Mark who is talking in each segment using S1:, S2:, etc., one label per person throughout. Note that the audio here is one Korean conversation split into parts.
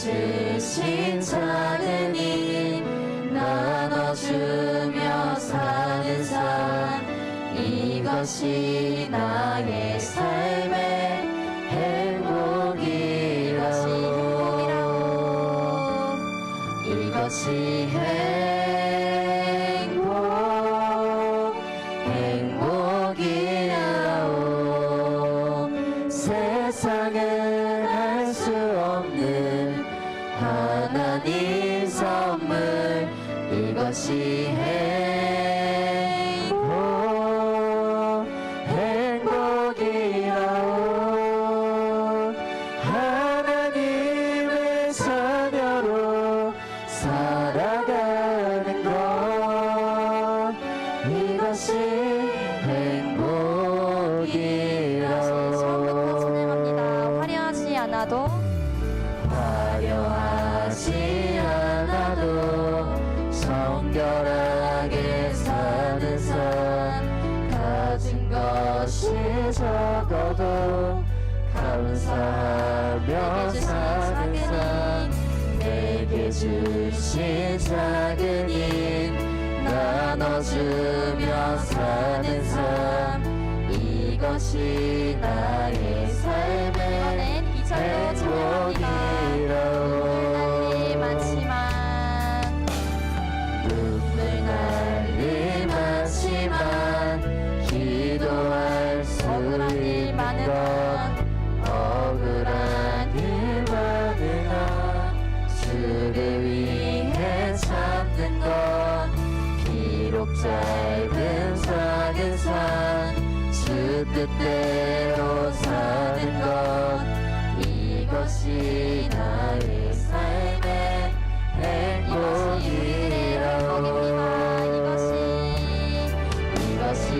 S1: 주신 작은 힘 나눠주며 사는 삶 이것이 나의 삶의 행복이라오 이것이 행복이라오 세상은 알 수 없는 하나님 선물 이것이 행복이라오 하나님의 자녀로 살아가는 것 이것이 행복이라오
S2: 처음부터 찬양합니다. 화려하지 않아도
S1: 화려하지 않아도 성결하게 사는 삶 가진 것이 적어도 감사하며 사는 삶 내게 주신 작은 힘 나눠주며 사는 삶 이것이 나의 삶의
S2: 이번엔 2절로 찬양합니다. 눈물 날일 많지만 기도할 수 있는 것 억울한 일 많으나 주를 위해 참는 것 비록 짧은 작은 삶 주 뜻대로 사는 것 이것이 나의 삶의 행복이라오 이것이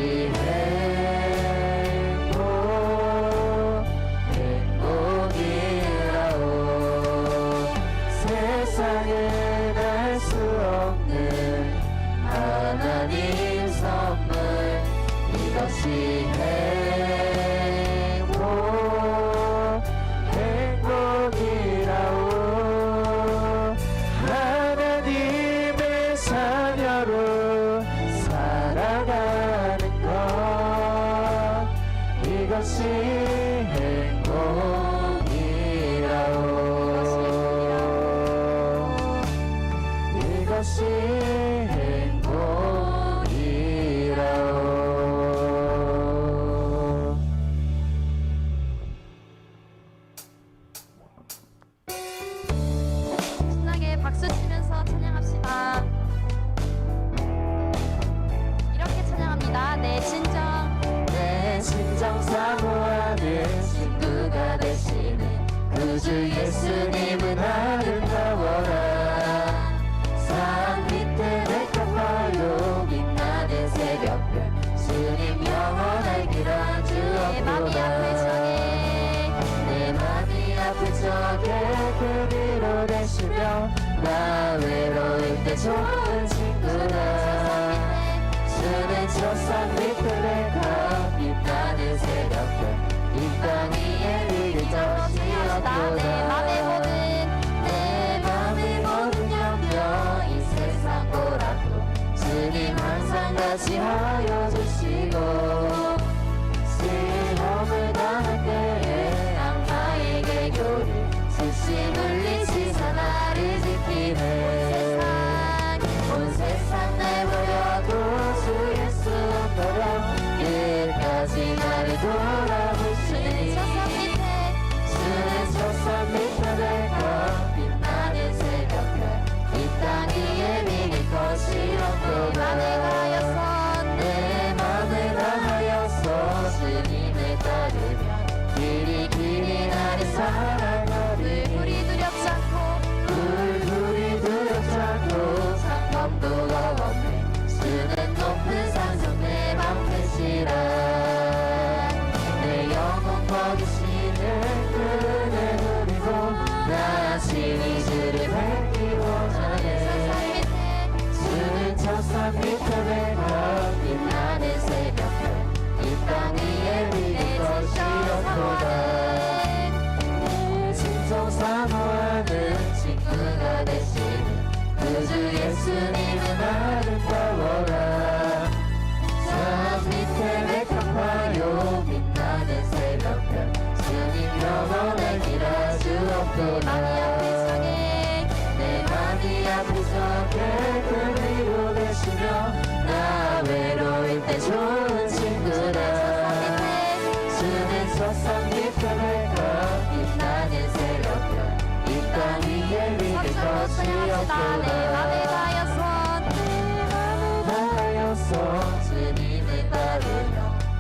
S2: 행복이라오 세상은 알 수 없는 하나님 선물 이것이 행복이라오 하나님의 자녀로 살아가는 것 이것이 행복이라오 이것이 행복이라오 신나게 박수 치면서 찬양합시다. 이렇게 찬양합니다. 내
S1: 진정 사모하는 친구가 되시는 구주 예수님은 아름다워라 산 밑에 내켜봐요 빛나는 새벽별 주님 영원하기라 주
S2: 내 맘이 아플 적에
S1: 내 맘이 아플 적에 그 위로 되시며 나 외로울 때 좋은 친구라 주는 저 산 밑에 내가 빛나는 새벽별 이 땅 위에 미리
S2: 찬양합시다.
S1: 내 맘의 모든 염려 이 세상 보라도 주님 항상 같이 하여 주시고 시험을 당할 때에 악마에게 교리 수시 물리치사 나를 지키네 온 세상 날 보여도 주 예수 너려 끝까지 나를 돌아보시니 주는 저 산
S2: 합시다. 내 맘을 다하여서
S1: 다하여서 주님을 따르며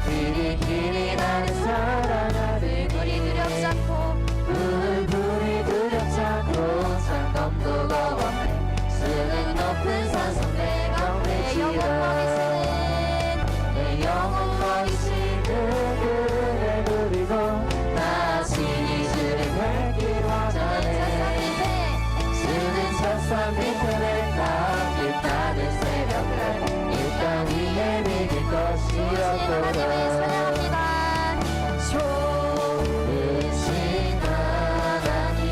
S1: 길이 나는 사랑하리
S2: 우리 두렵지 않고
S1: 불이 두렵지 않고 장검도 거부해 수는 높은 산성 내
S2: 내 영혼
S1: 경배치라 내 영혼 거기시는 그를 누리고 다시 이 주를 뵙기로 하자네 주는 첫산 밑에 내가 빛나는 새벽을 이 땅 위에 믿을
S2: 하나님을
S1: 것이었도다
S2: 찬양합니다.
S1: 좋으신 하나님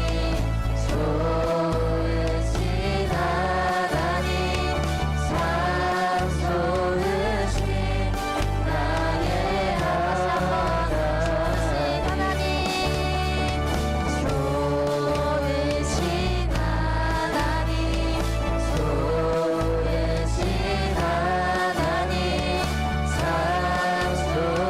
S1: 좋으신 하나님 참 좋으신 나의
S2: 다시 한번 좋으신
S1: 하나님
S2: 하나님
S1: 좋으신 하나님 좋으신 하나님 참 좋으신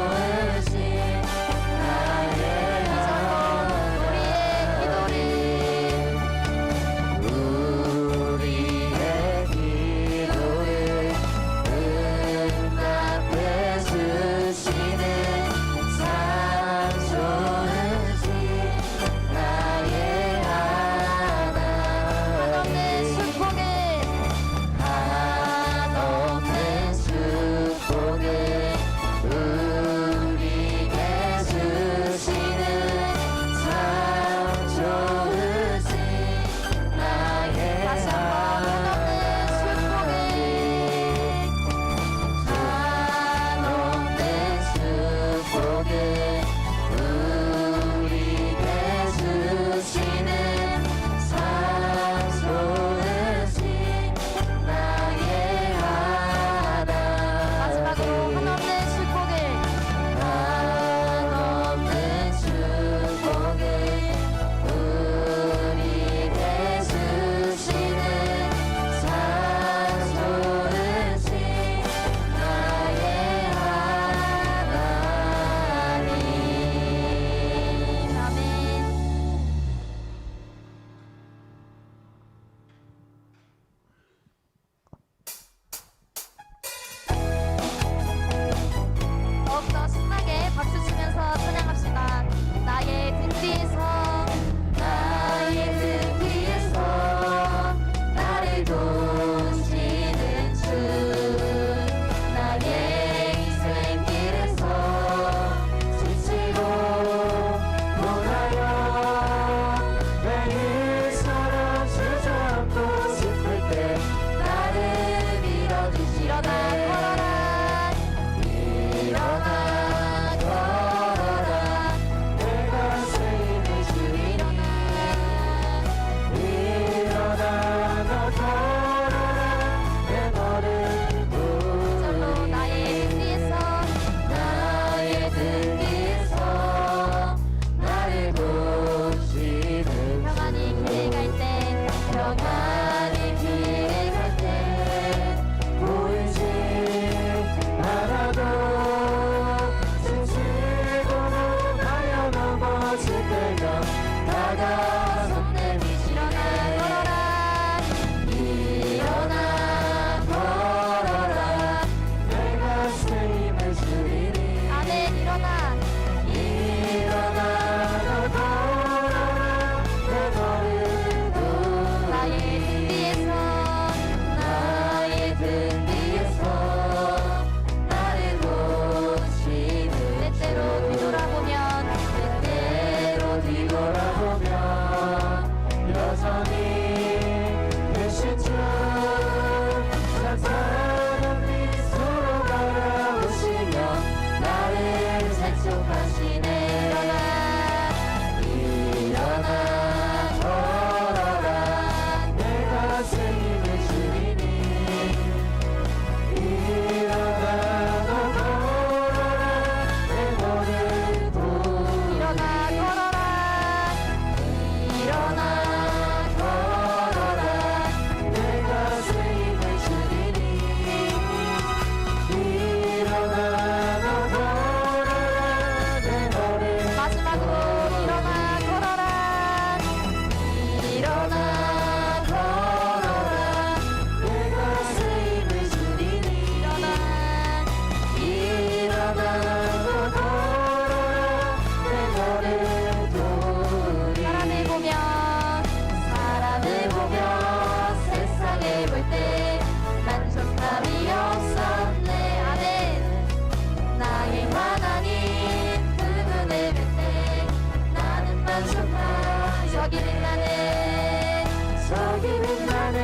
S2: 저기 빛나는
S1: 저기 빛나는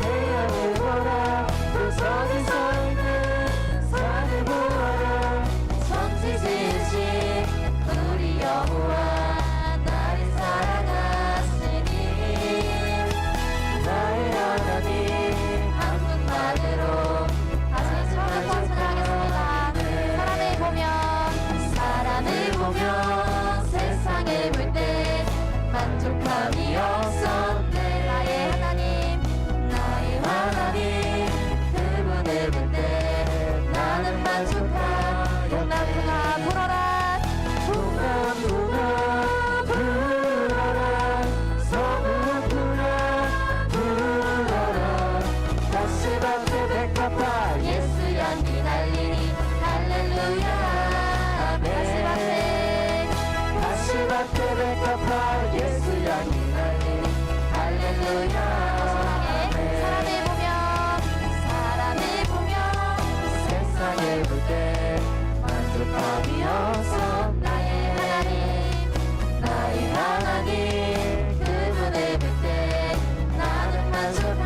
S1: 태양을 보라 또 저기 서 있는 산을 보아라
S2: 천지 지으신 우리 여호와 나를 사랑하시니
S1: 나의 하나님
S2: 한 분만으로 다시 처음부터 찬양하겠습니다. 사람을 보며 세상을 볼 때 만족함이 없었네. 나의 하나님 그분을 볼 때 나는 만족하여 나무가 불어라
S1: 동남부가 불어라 서북부가 불어라 가시밭에 백합화
S2: 예수 연기 날리니 할렐루야.
S1: 가시밭에 백합화 예수 양이 날리니 할렐루야
S2: 사람을 보며
S1: 세상을 볼 때 만족함이 없어
S2: 나의 하나님 그분을 볼 때 나는 만족하.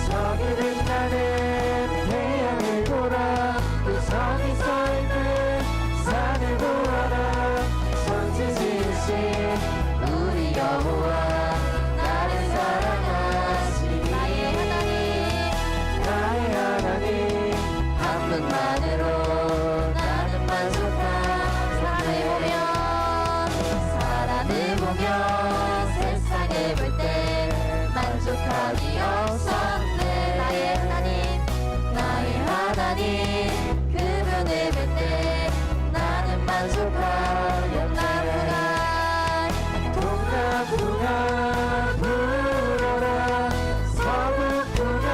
S2: 저기
S1: 빛나는 태양을 보라 또 저기 서 있는 산을 보아라 천지 지으신
S2: 우리 여호와 나를 사랑하시니
S1: 나의 하나님
S2: 한 분만으로 나는 만족하. 사람을 보며 세상을 볼 때 만족함이 없었네. 나의 하나님 그분을 볼 때 나는 만족하여
S1: 동남부가 불어라 서북부가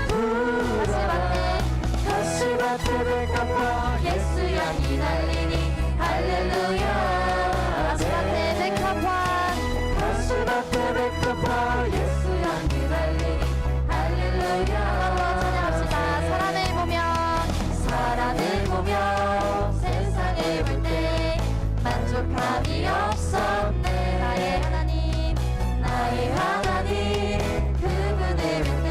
S1: 불어라 가시밭에 백합화
S2: 예수 연이 날리니 할렐루야.
S1: 가시밭에 백합화 예수 양이 날리니 할렐루야
S2: 사람을 보며 세상을 볼 때 만족함이 없었네. 나의 하나님 그분을 볼 때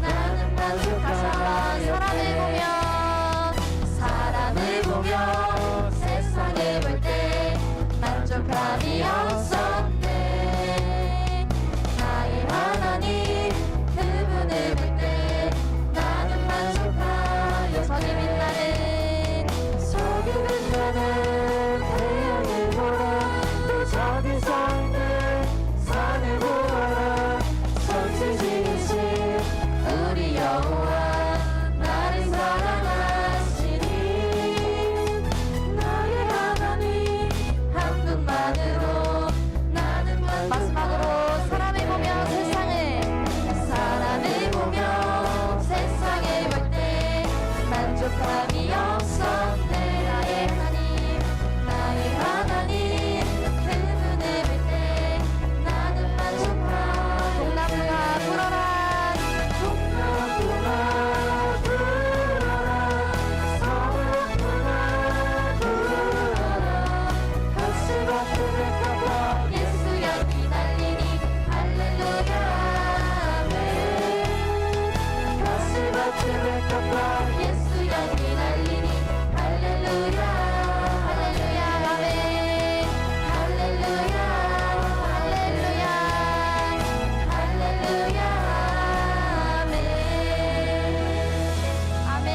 S2: 나는 만족하여. 사람을 보며 세상을 볼 때 만족함이 없었네. 나의 하나님 그분을 볼 때 나는 만족하여.
S1: 저기 빛나는 태양을 보라 또 저기 서 있는 산을 보아라 천지 지으신
S2: 우리 여호와 나를 사랑하시니 나의 하나님 한 분만으로 나는 마지막으로 사람을 보며 세상을 볼 때 만족함이 없었네. 나의 하나님 그분을 볼 때 나는 만족하. 동남부가 불어라
S1: 동남부가 불어라 서북부가 불어라 가시밭에 백합화
S2: 예수 연기 날리니 할렐루야.
S1: 가시밭에 백합화
S2: 예수 연기 날리니 할렐루야. 아멘. 할렐루야. 아멘.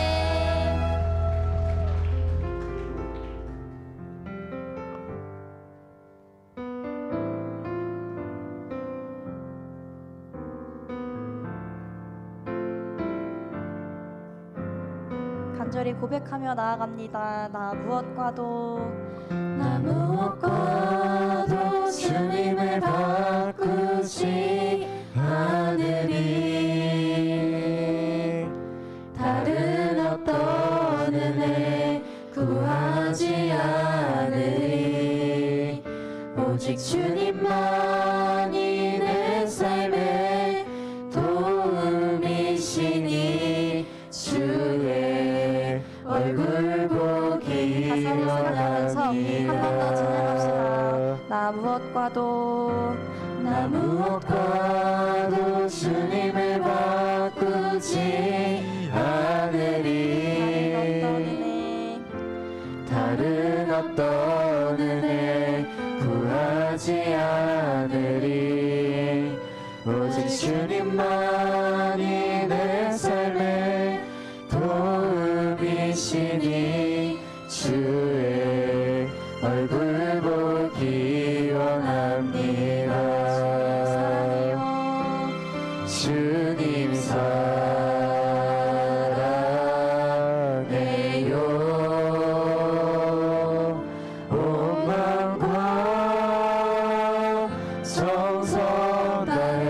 S3: 간절히 고백하며 나아갑니다. 나 무엇과도
S1: 주님을 바꾸지 않으리 다른 어떤 은혜 구하지 않으리 오직 주님만이 내 삶의 도움이시니 주의 얼굴 보기 원하리
S3: 하면서 한 번 더 진행합시다. 나 무엇과도
S1: 나 무엇과도 주님을 바꾸지 않으리. 다른 어떤 은혜 구하지 않으리. 오직 주님만이 내 삶의 도움이시니 주의 얼굴 보기 원합니다. 주님 사랑해요. 온 마음과 정성 다해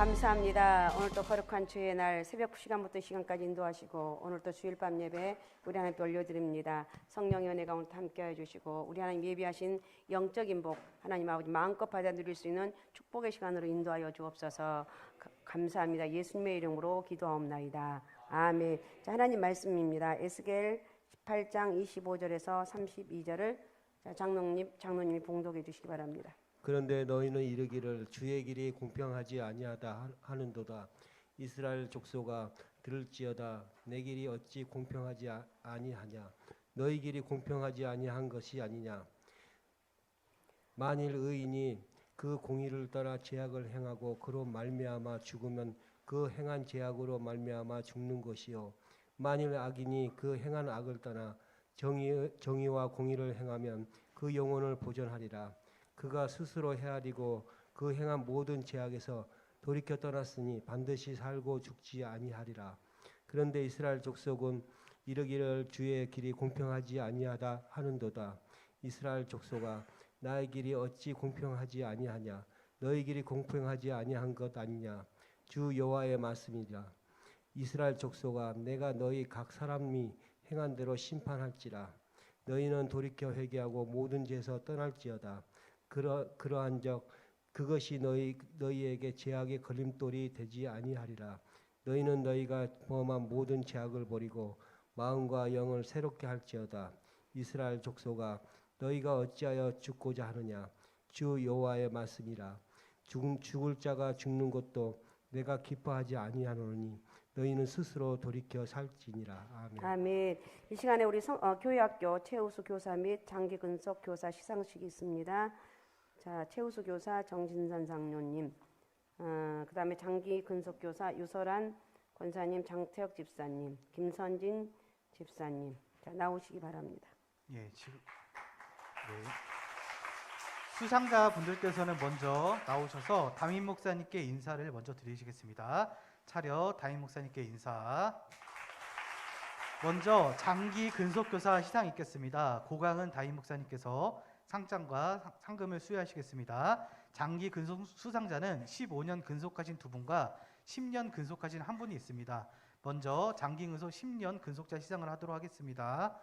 S4: 감사합니다. 오늘도 거룩한 주의 날 새벽 시간부터 시간까지 인도하시고 오늘도 주일 밤 예배 우리 하나님께 올려드립니다. 성령의 은혜가 오늘 함께해 주시고 우리 하나님 예비하신 영적인 복 하나님 아버지 마음껏 받아 누릴 수 있는 축복의 시간으로 인도하여 주옵소서. 감사합니다. 예수님의 이름으로 기도하옵나이다. 아멘. 자, 하나님 말씀입니다. 에스겔 18장 25절에서 32절을 장로님이 봉독해 주시기 바랍니다.
S5: 그런데 너희는 이르기를 주의 길이 공평하지 아니하다 하는도다. 이스라엘 족속아 들을지어다. 내 길이 어찌 공평하지 아니하냐. 너희 길이 공평하지 아니한 것이 아니냐. 만일 의인이 그 공의를 따라 죄악을 행하고 그로 말미암아 죽으면 그 행한 죄악으로 말미암아 죽는 것이요. 만일 악인이 그 행한 악을 떠나 정의와 공의를 행하면 그 영혼을 보존하리라. 그가 스스로 헤아리고 그 행한 모든 죄악에서 돌이켜 떠났으니 반드시 살고 죽지 아니하리라. 그런데 이스라엘 족속은 이르기를 주의 길이 공평하지 아니하다 하는도다. 이스라엘 족속아 나의 길이 어찌 공평하지 아니하냐. 너희 길이 공평하지 아니한 것 아니냐. 주 여호와의 말씀이라. 이스라엘 족속아 내가 너희 각 사람이 행한 대로 심판할지라. 너희는 돌이켜 회개하고 모든 죄에서 떠날지어다. 그러한적 그것이 너희에게 죄악의 걸림돌이 되지 아니하리라. 너희는 너희가 범한 모든 죄악을 버리고 마음과 영을 새롭게 할지어다. 이스라엘 족속아 너희가 어찌하여 죽고자 하느냐. 주 여호와의 말씀이라. 죽을 자가 죽는 것도 내가 기뻐하지 아니하노니 너희는 스스로 돌이켜 살지니라. 아멘.
S4: 아멘. 이 시간에 우리 교회학교 최우수 교사 및 장기 근속 교사 시상식이 있습니다. 자, 최우수 교사 정진선 장로님, 그다음에 장기 근속 교사 유설한 권사님, 장태혁 집사님, 김선진 집사님, 자 나오시기 바랍니다.
S6: 예, 지금 네. 수상자 분들께서는 먼저 나오셔서 담임 목사님께 인사를 먼저 드리시겠습니다. 차렷 담임 목사님께 인사. 먼저 장기 근속교사 시상 있겠습니다. 고강은 담임 목사님께서 상장과 상금을 수여하시겠습니다. 장기 근속 수상자는 15년 근속하신 두 분과 10년 근속하신 한 분이 있습니다. 먼저 장기 근속 10년 근속자 시상을 하도록 하겠습니다.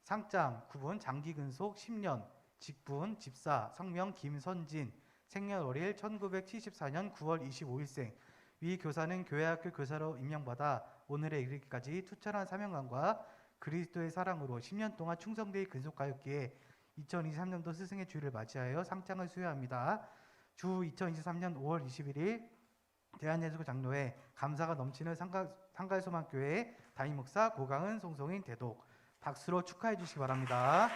S6: 상장 9분 장기 근속 10년 직분 집사 성명 김선진 생년월일 1974년 9월 25일생 위 교사는 교회학교 교사로 임명받아 오늘에 이르기까지 투철한 사명감과 그리스도의 사랑으로 10년 동안 충성되이 근속하였기에 2023년도 스승의 주일을 맞이하여 상장을 수여합니다. 주 2023년 5월 21일 대한예수교 장로회 감사가 넘치는 상가소망교회 담임 목사 고강은 송송인 대독 박수로 축하해 주시기 바랍니다.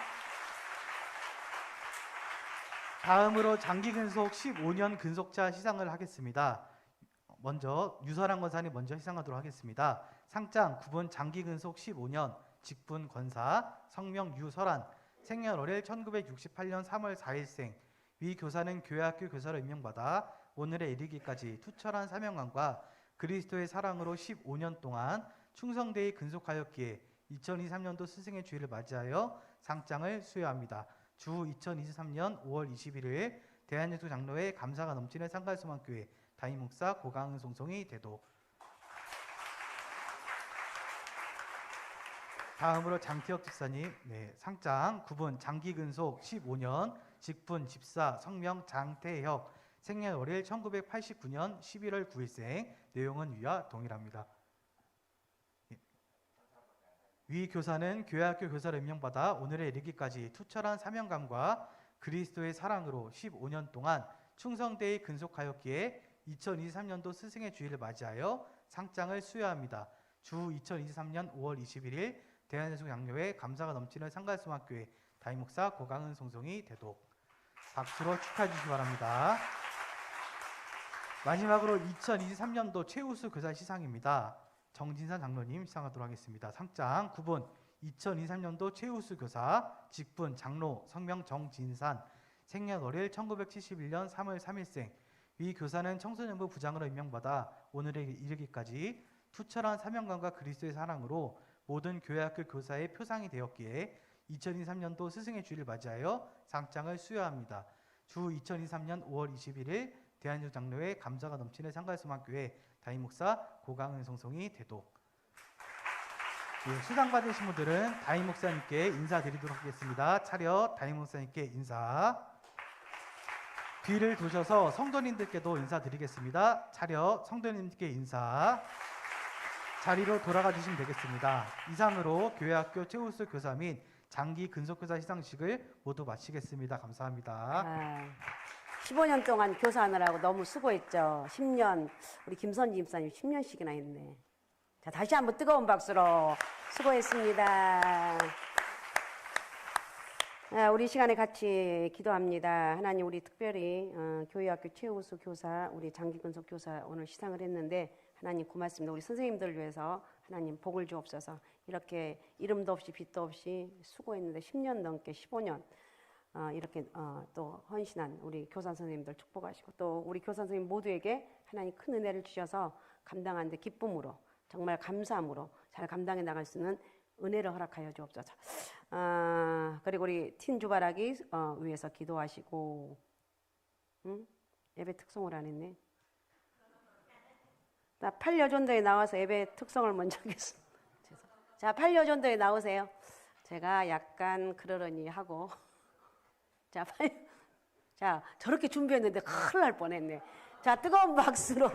S6: 다음으로 장기 근속 15년 근속자 시상을 하겠습니다. 먼저 유설한 권사님 먼저 시상하도록 하겠습니다. 상장 9분 장기 근속 15년 직분 권사 성명 유설한 생년월일 1968년 3월 4일생 위 교사는 교회학교 교사로 임명받아 오늘에 이르기까지 투철한 사명감과 그리스도의 사랑으로 15년 동안 충성되이 근속하였기에 2023년도 스승의 주일을 맞이하여 상장을 수여합니다. 주 2023년 5월 21일 대한예수 장로회 감사가 넘치는 상가소망교회 담임 목사 고강은 송송이 대도. 다음으로 장태혁 집사님 상장 9분 장기 근속 15년 직분 집사 성명 장태혁 생년월일 1989년 11월 9일생 내용은 위와 동일합니다. 위 교사는 교회학교 교사로 임명받아 오늘에 이르기까지 투철한 사명감과 그리스도의 사랑으로 15년 동안 충성되이 근속하였기에 2023년도 스승의 주일을 맞이하여 상장을 수여합니다. 주 2023년 5월 21일 대한예수 양교회 감사가 넘치는 상가소망교회 담임 목사 고강은 송송이 대독 박수로 축하해 주시기 바랍니다. 마지막으로 2023년도 최우수 교사 시상입니다. 정진산 장로님 시상하도록 하겠습니다. 상장 9분 2023년도 최우수 교사 직분 장로 성명 정진산 생년월일 1971년 3월 3일생 위 교사는 청소년부 부장으로 임명받아 오늘에 이르기까지 투철한 사명감과 그리스도의 사랑으로 모든 교회학교 교사의 표상이 되었기에 2023년도 스승의 주일을 맞이하여 상장을 수여합니다. 주 2023년 5월 21일 대한민국 장로회 감사가 넘치는 상가소망교회 담임 목사 고강은 송송이 대독. 예, 수상 받으신 분들은 담임 목사님께 인사드리도록 하겠습니다. 차렷 담임 목사님께 인사. 뒤를 도셔서 성도님들께도 인사드리겠습니다. 차렷 성도님께 인사. 자리로 돌아가 주시면 되겠습니다. 이상으로 교회학교 최우수 교사 및 장기 근속교사 시상식을 모두 마치겠습니다. 감사합니다.
S4: 15년 동안 교사하느라고 너무 수고했죠. 10년, 우리 김선지 집사님 10년씩이나 했네. 자, 다시 한번 뜨거운 박수로 수고했습니다. 우리 시간에 같이 기도합니다. 하나님, 우리 특별히 교회학교 최우수 교사, 우리 장기 근속 교사 오늘 시상을 했는데 하나님 고맙습니다. 우리 선생님들을 위해서 하나님 복을 주옵소서. 이렇게 이름도 없이 빛도 없이 수고했는데 10년 넘게 15년 이렇게 또 헌신한 우리 교사 선생님들 축복하시고 또 우리 교사 선생님 모두에게 하나님 큰 은혜를 주셔서 감당하는데 기쁨으로 정말 감사함으로 잘 감당해 나갈 수 있는 은혜를 허락하여 주옵소서. 그리고 우리 틴주바라기 위해서 기도하시고 예배 특성을 안 했네. 나 팔려전도에 나와서 예배 특성을 먼저 하겠습니다. 자, 팔려전도에 나오세요. 제가 약간 그러려니 하고 자, 저렇게 준비했는데 큰일 날 뻔했네. 자, 뜨거운 박수로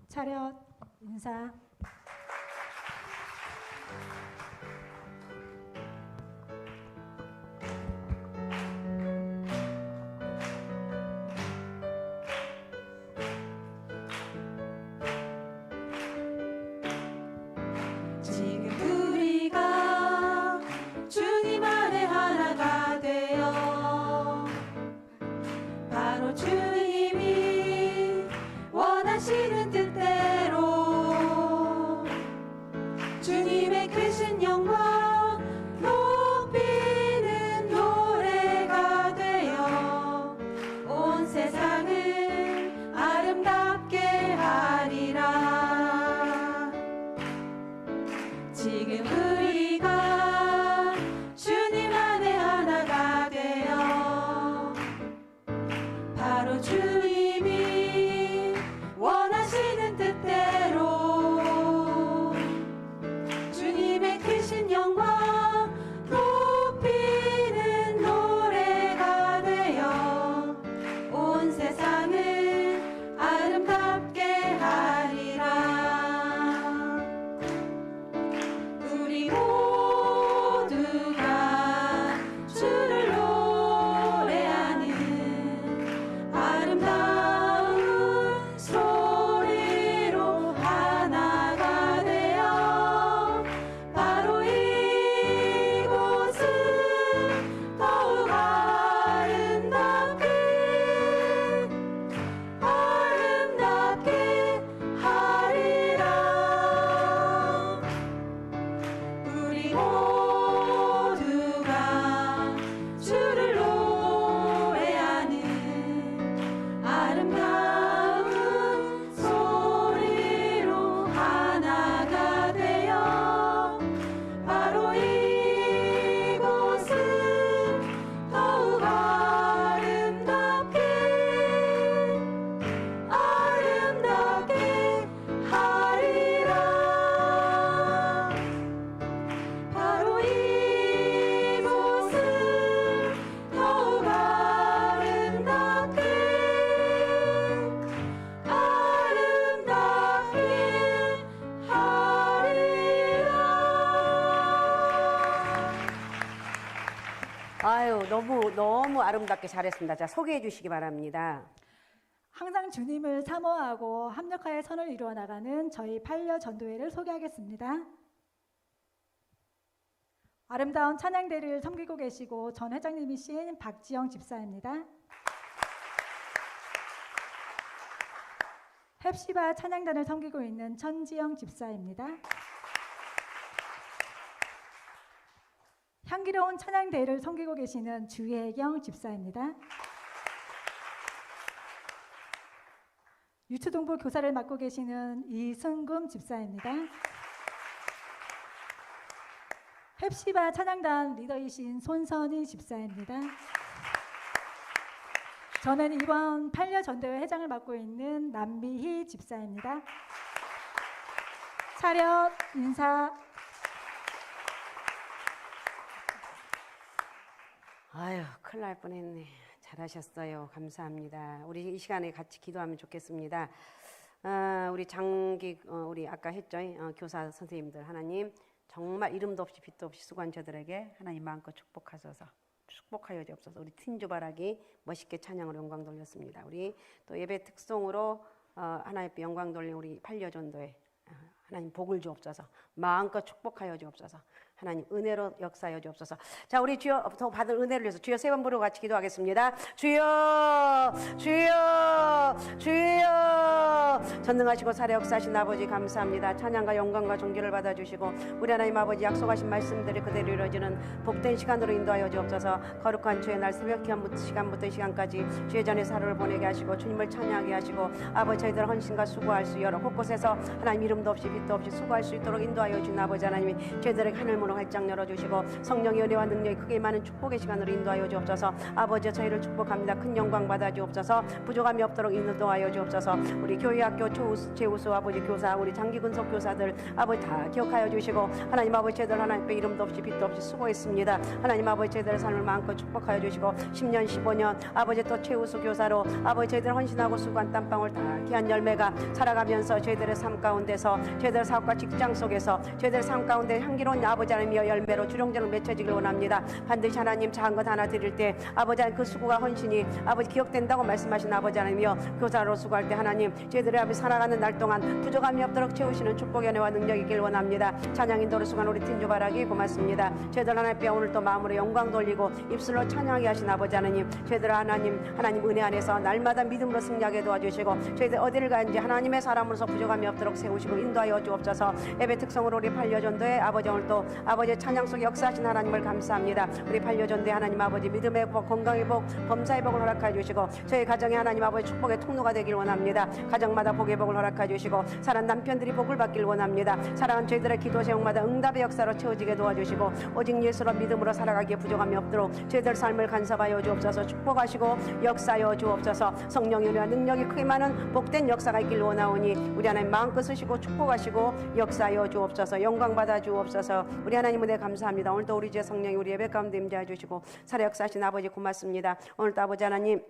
S7: 차렷 인사.
S2: 지금 우리가 주님 안에 하나가 되어 바로 주님이 원하시는 뜻대로 주님의 크신 영광 높이는 노래가 되어 온 세상을 아름답게 하리라. 지금 우리가 주님 안에 하나가 되어 바로 주님이 원하시는 뜻대로 주님의 크신 영광 높이는 노래가 되어 온 세상을 아름답게 하리라. 우리 모두가 주를 노래하는 아름다운 소리로 하나가 되어 바로 이곳은 더욱 아름답게 하리라. 우리 모두가 주를 노래하는 아름다운 소리로 하나가 되어 바로 이곳은 더욱 아름답게 하리라. 바로 이곳은 더욱 아름답게 하리라.
S4: 아유, 너무 아름답게 잘했습니다. 자, 소개해 주시기 바랍니다.
S7: 항상 주님을 사모하고 합력하여 선을 이루어 나가는 저희 팔려 전도회를 소개하겠습니다. 아름다운 찬양대를 섬기고 계시고 전 회장님이신 박지영 집사입니다. 헵시바 찬양단을 섬기고 있는 천지영 집사입니다. 향기로운 찬양대회를 섬기고 계시는 주혜경 집사입니다. 유초동부 교사를 맡고 계시는 이승금 집사입니다. 헵시바 찬양단 리더이신 손선희 집사입니다. 저는 이번 팔려 전도회 회장을 맡고 있는 남미희 집사입니다. 차렷 인사.
S4: 아유, 큰일 날 뻔했네. 잘하셨어요. 감사합니다. 우리 이 시간에 같이 기도하면 좋겠습니다. 우리 장기 우리 아까 했죠. 교사 선생님들 하나님 정말 이름도 없이 빛도 없이 수고한 저들에게 하나님 마음껏 축복하여 주옵소서. 우리 틴조바라기 멋있게 찬양으로 영광 돌렸습니다. 우리 또 예배 특송으로 하나님께 영광 돌린 우리 팔려전도에 하나님 복을 주옵소서. 마음껏 축복하여 주옵소서. 하나님 은혜로 역사하여 주옵소서. 자, 우리 주여 더 받은 은혜를 위해서 주여 세 번 부르고 같이 기도하겠습니다. 주여, 주여, 주여. 전능하시고 살아 역사하신 아버지 감사합니다. 찬양과 영광과 존귀를 받아주시고 우리 하나님 아버지 약속하신 말씀들이 그대로 이루어지는 복된 시간으로 인도하여 주옵소서. 거룩한 주의 날 새벽 시간부터 이 시간까지 주의 전에 하루를 보내게 하시고 주님을 찬양하게 하시고 아버지 저희들 헌신과 수고할 수 여러 곳곳에서 하나님 이름도 없이 빛도 없이 수고할 수 있도록 인도하여 주신 아버지 하나님이 저희들에게 하늘 문을 활짝 열어주시고 성령의 은혜와 능력이 크게 많은 축복의 시간으로 인도하여 주옵소서. 아버지 저희를 축복합니다. 큰 영광 받아 주옵소서. 부족함이 없도록 인도하여 주옵소서. 우리 교회학교 최우수 아버지 교사 우리 장기근속 교사들 아버지 다 기억하여 주시고 하나님 아버지 저희들 하나님께 이름도 없이 빛도 없이 수고했습니다. 하나님 아버지 저희들의 삶을 마음껏 축복하여 주시고 10년 15년 아버지 또 최우수 교사로 아버지 저희들 헌신하고 수고한 땀방울 다 귀한 열매가 살아가면서 저희들의 삶 가운데서 저희들 사업과 직장 속에서 저희들 삶 가운데 향기로운 아버지 하나님의 열매로 주렁주렁 맺혀지길 원합니다. 반드시 하나님 작은 것 하나 드릴 때 아버지 하나님 그 수고가 헌신이 아버지 기억된다고 말씀하신 아버지 하나님이여 교사로 수고할 때 하나님 저희들의 아버지 살아가는 날 동안 부족함이 없도록 채우시는 축복의 은혜와 능력이 있길 원합니다. 찬양 인도로 수고한 우리 틴조바라기 고맙습니다. 저희들 하나님께 오늘 또 마음으로 영광 돌리고 입술로 찬양하게 하신 아버지 하나님 저희들 하나님 은혜 안에서 날마다 믿음으로 승리하게 도와주시고 저희들 어디를 가는지 하나님의 사람으로서 부족함이 없도록 세우시고 인도하여 주옵소서. 예배 특성으로 우리 팔려전도에 아버지 오늘 또 아버지 찬양 속에 역사하신 하나님을 감사합니다. 우리 팔려전도에 하나님 아버지 믿음의 복 건강의 복 범사의 복을 허락하여 주시고 저희 가정에 하나님 아버지 축복의 통로가 되길 원합니다. 가정마다 복의 복을 허락하여 주시고 사랑하는 남편들이 복을 받길 원합니다. 사랑하는 저희들의 기도 제목마다 응답의 역사로 채워지게 도와주시고 오직 예수로 믿음으로 살아가기에 부족함이 없도록 저희들 삶을 간섭하여 주옵소서. 축복하시고 역사하여 주옵소서. 성령의 은혜와 능력이 크게 많은 복된 역사가 있길 원하오니 우리 하나님 마음껏 쓰시고 축복하시고 역사하여 주옵소서. 영광 받아 주옵소서. 우리 하나님 은혜 감사합니다. 오늘도 우리 주의 성령이 우리 예배 가운데 임재해 주시고 살아 역사하신 아버지 고맙습니다. 오늘도 아버지 하나님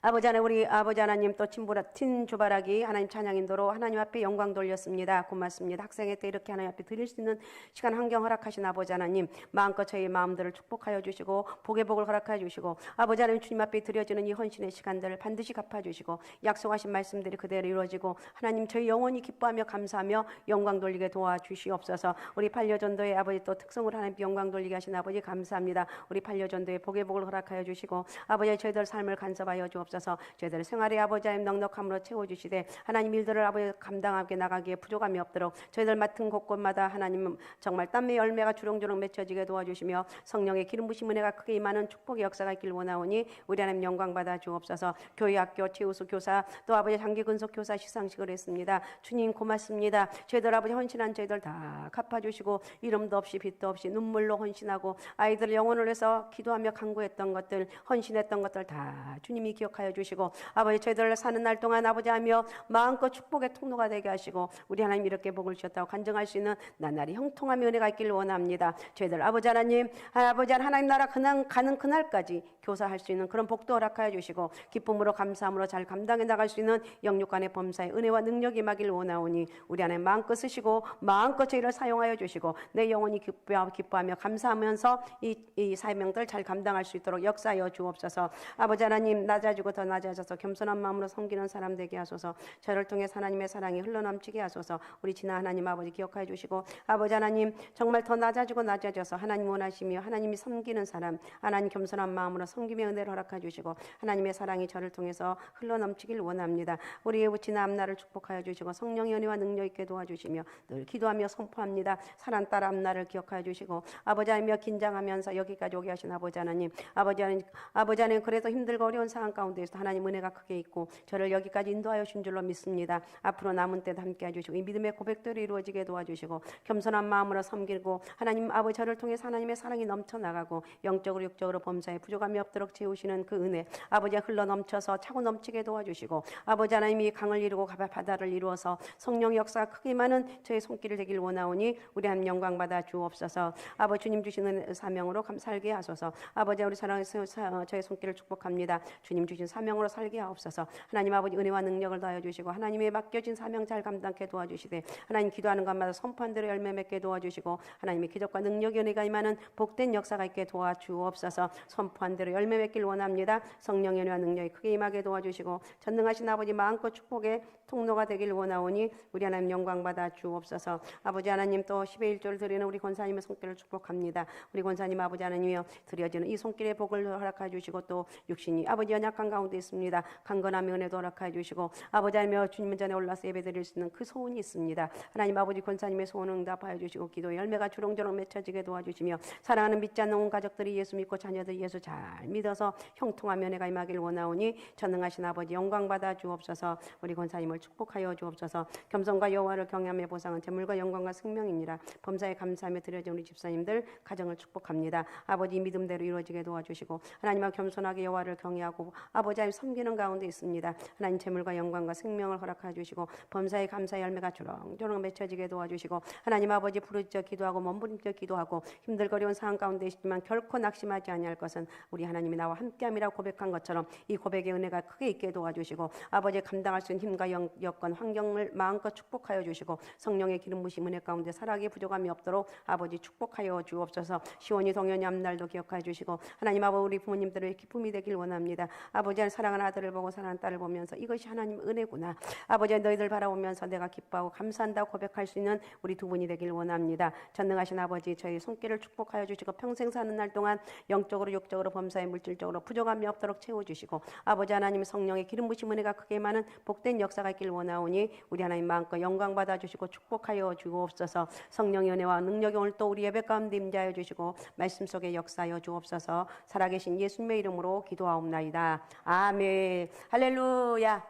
S4: 아버지 하나님 우리 아버지 하나님 또 틴조바라기 하나님 찬양 인도로 하나님 앞에 영광 돌렸습니다. 고맙습니다. 학생회 때 이렇게 하나님 앞에 드릴 수 있는 시간 환경 허락하신 아버지 하나님 마음껏 저희 마음들을 축복하여 주시고 복의 복을 허락하여 주시고 아버지 하나님 주님 앞에 드려지는 이 헌신의 시간들을 반드시 갚아주시고 약속하신 말씀들이 그대로 이루어지고 하나님 저희 영원히 기뻐하며 감사하며 영광 돌리게 도와주시옵소서. 우리 팔려전도의 아버지 또 특성으로 하나님 영광 돌리게 하신 아버지 감사합니다. 우리 팔려전도의 복의 복을 허락하여 주시고 아버지 저희들 삶을 간섭하여 주옵소서. 저희들 생활의 아버지 하나님 넉넉함으로 채워주시되 하나님 일들을 아버지 감당하게 나가기에 부족함이 없도록 저희들 맡은 곳곳마다 하나님 정말 땀의 열매가 주렁주렁 맺혀지게 도와주시며 성령의 기름 부심 은혜가 크게 임하는 축복의 역사가 있길 원하오니 우리 하나님 영광 받아 주옵소서. 교회학교 최우수 교사 또 아버지 장기근속 교사 시상식을 했습니다. 주님 고맙습니다. 저희들 아버지 헌신한 저희들 다 갚아주시고 이름도 없이 빛도 없이 눈물로 헌신하고 아이들 영혼을 위해서 기도하며 간구했던 것들 헌신했던 것들 다 주님이 기억하여 주시고 아버지 저희들 사는 날 동안 아버지 하며 마음껏 축복의 통로가 되게 하시고 우리 하나님 이렇게 복을 주셨다고 간증할 수 있는 나날이 형통함의 은혜가 있기를 원합니다. 저희들 아버지 하나님 하나님 나라 가는 그날까지 교사할 수 있는 그런 복도 허락하여 주시고 기쁨으로 감사함으로 잘 감당해 나갈 수 있는 영육간의 범사의 은혜와 능력이 임하길 원하오니 우리 하나님 마음껏 쓰시고 마음껏 저희를 사용하여 주시고 내 영혼이 기뻐하며 감사하면서 이 사명들 잘 감당할 수 있도록 역사하여 주옵소서. 아버지 하나님 낮아지고 더 낮아져서 겸손한 마음으로 섬기는 사람 되게 하소서. 저를 통해 하나님의 사랑이 흘러넘치게 하소서. 우리 지나 하나님 아버지 기억하여 주시고 아버지 하나님 정말 더 낮아져서 하나님 원하시며 하나님이 섬기는 사람, 하나님 겸손한 마음으로 섬김의 은혜를 허락해 주시고 하나님의 사랑이 저를 통해서 흘러넘치길 원합니다. 우리의 지나 앞날을 축복하여 주시고 성령의 은혜와 능력 있게 도와주시며 늘 기도하며 선포합니다. 사랑 따라 앞날을 기억하여 주시고 아버지 하나님 긴장하면서 여기까지 오게 하신 아버지 하나님, 아버지 하나님 그래도 힘들고 어려운 상황 가운데서 하나님 은혜가 크게 있고 저를 여기까지 인도하여 주신 줄로 믿습니다. 앞으로 남은 때도 함께 해주시고 이 믿음의 고백들이 이루어지게 도와주시고 겸손한 마음으로 섬기고 하나님 아버지 저를 통해 하나님의 사랑이 넘쳐나가고 영적으로 육적으로 범사에 부족함이 없도록 채우시는 그 은혜 아버지가 흘러넘쳐서 차고 넘치게 도와주시고 아버지 하나님이 강을 이루고 바다를 이루어서 성령 역사가 크게 많은 저의 손길을 되길 원하오니 우리 하나님 영광 받아 주옵소서. 아버지 주님 주시는 사명으로 살게 하소서. 아버지 우리 사랑해서 저의 손길을 축복합니다. 주님 주신 사명으로 살게 하옵소서. 하나님 아버지 은혜와 능력을 더하여 주시고 하나님의 맡겨진 사명 잘 감당케 도와주시되 하나님 기도하는 것마다 선포한 대로 열매 맺게 도와주시고 하나님의 기적과 능력의 은혜가 임하는 복된 역사가 있게 도와주옵소서. 선포한 대로 열매 맺길 원합니다. 성령의 은혜와 능력이 크게 임하게 도와주시고 전능하신 아버지 마음껏 축복의 통로가 되길 원하오니 우리 하나님 영광 받아 주옵소서. 아버지 하나님 또 10의 1조를 드리는 우리 권사님의 손길을 축복합니다. 우리 권사님 아버지 하나님이여 드려지는 이 손길의 복을 허락해 주시고 또 육신이 아버지 연약한 가운데 있습니다. 강건함의 은혜도 허락해 주시고 아버지 하나님이여 주님 전에 올라서 예배 드릴 수 있는 그 소원이 있습니다. 하나님 아버지 권사님의 소원을 응답하여 주시고 기도의 열매가 주렁주렁 맺혀지게 도와주시며 사랑하는 믿지 않는 온 가족들이 예수 믿고 자녀들이 예수 잘 믿어서 형통하며 은혜가 임하길 원하오니 전능하신 아버지 영광 받아 주옵소서. 우리 권사님을 축복하여 주옵소서. 겸손과 여호와를 경외함의 보상은 재물과 영광과 생명이니라. 범사에 감사하며 드려진 우리 집사님들 가정을 축복합니다. 아버지 믿음대로 이루어지게 도와주시고 하나님과 겸손하게 여호와를 경외하고 아버지 하나님 섬기는 가운데 있습니다. 하나님 재물과 영광과 생명을 허락해 주시고 범사에 감사의 열매가 주렁주렁 맺혀지게 도와주시고 하나님 아버지 부르짖어 기도하고 몸부림쳐 기도하고 힘들고 어려운 상황 가운데 있지만 결코 낙심하지 아니할 것은 우리 하나님이 나와 함께함이라 고백한 것처럼 이 고백의 은혜가 크게 있게 도와주시고 아버지 감당할 수 있는 힘과 여건 환경을 마음껏 축복하여 주시고 성령의 기름 부심 은혜 가운데 살아가기 부족함이 없도록 아버지 축복하여 주옵소서. 시온이 동현이 앞날도 기억하여 주시고 하나님 아버지 우리 부모님들의 기쁨이 되길 원합니다. 아버지 사랑하는 아들을 보고 사랑하는 딸을 보면서 이것이 하나님 은혜구나. 아버지 너희들 바라보면서 내가 기뻐하고 감사한다고 고백할 수 있는 우리 두 분이 되길 원합니다. 전능하신 아버지 저희 손길을 축복하여 주시고 평생 사는 날 동안 영적으로 육적으로 범사에 물질적으로 부족함이 없도록 채워주시고 아버지 하나님 성령의 기름 부심 은혜가 크게 많은 복된 역사가 있길 원하오니 우리 하나님 마음껏 영광 받아주시고 축복하여 주옵소서. 성령의 은혜와 능력이 오늘 또 우리 예배 가운데 임재하여 주시고 말씀 속에 역사하여 주옵소서. 살아계신 예수님의 이름으로 기도하옵나이다. 아멘. 할렐루야.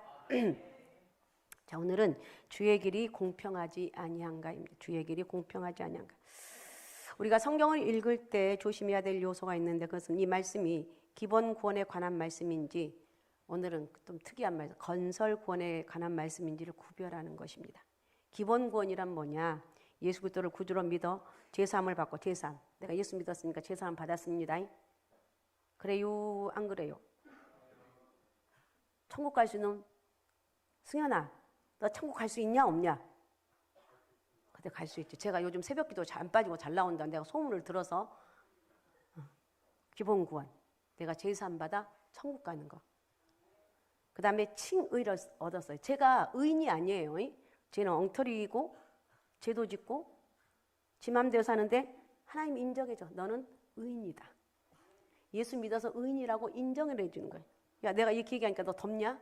S4: 자, 오늘은 주의 길이 공평하지 아니한가입니다. 주의 길이 공평하지 아니한가. 우리가 성경을 읽을 때 조심해야 될 요소가 있는데 그것은 이 말씀이 기본 구원에 관한 말씀인지 오늘은 좀 특이한 말씀, 건설 구원에 관한 말씀인지를 구별하는 것입니다. 기본 구원이란 뭐냐? 예수 그리스도를 구주로 믿어 죄사함을 받고 죄사함. 내가 예수 믿었으니까 죄사함 받았습니다. 그래요? 안 그래요? 천국 갈 수 있는 승현아, 너 천국 갈 수 있냐 없냐? 그때 갈 수 있지. 제가 요즘 새벽기도 잘 안 빠지고 잘 나온다. 내가 소문을 들어서 기본 구원. 내가 죄사함 받아 천국 가는 거. 그 다음에 칭의를 얻었어요. 제가 의인이 아니에요. 쟤는 엉터리이고 죄도 짓고 지 맘대로 사는데 하나님 인정해줘. 너는 의인이다. 예수 믿어서 의인이라고 인정을 해주는 거예요. 야, 내가 이렇게 얘기하니까 너 덥냐?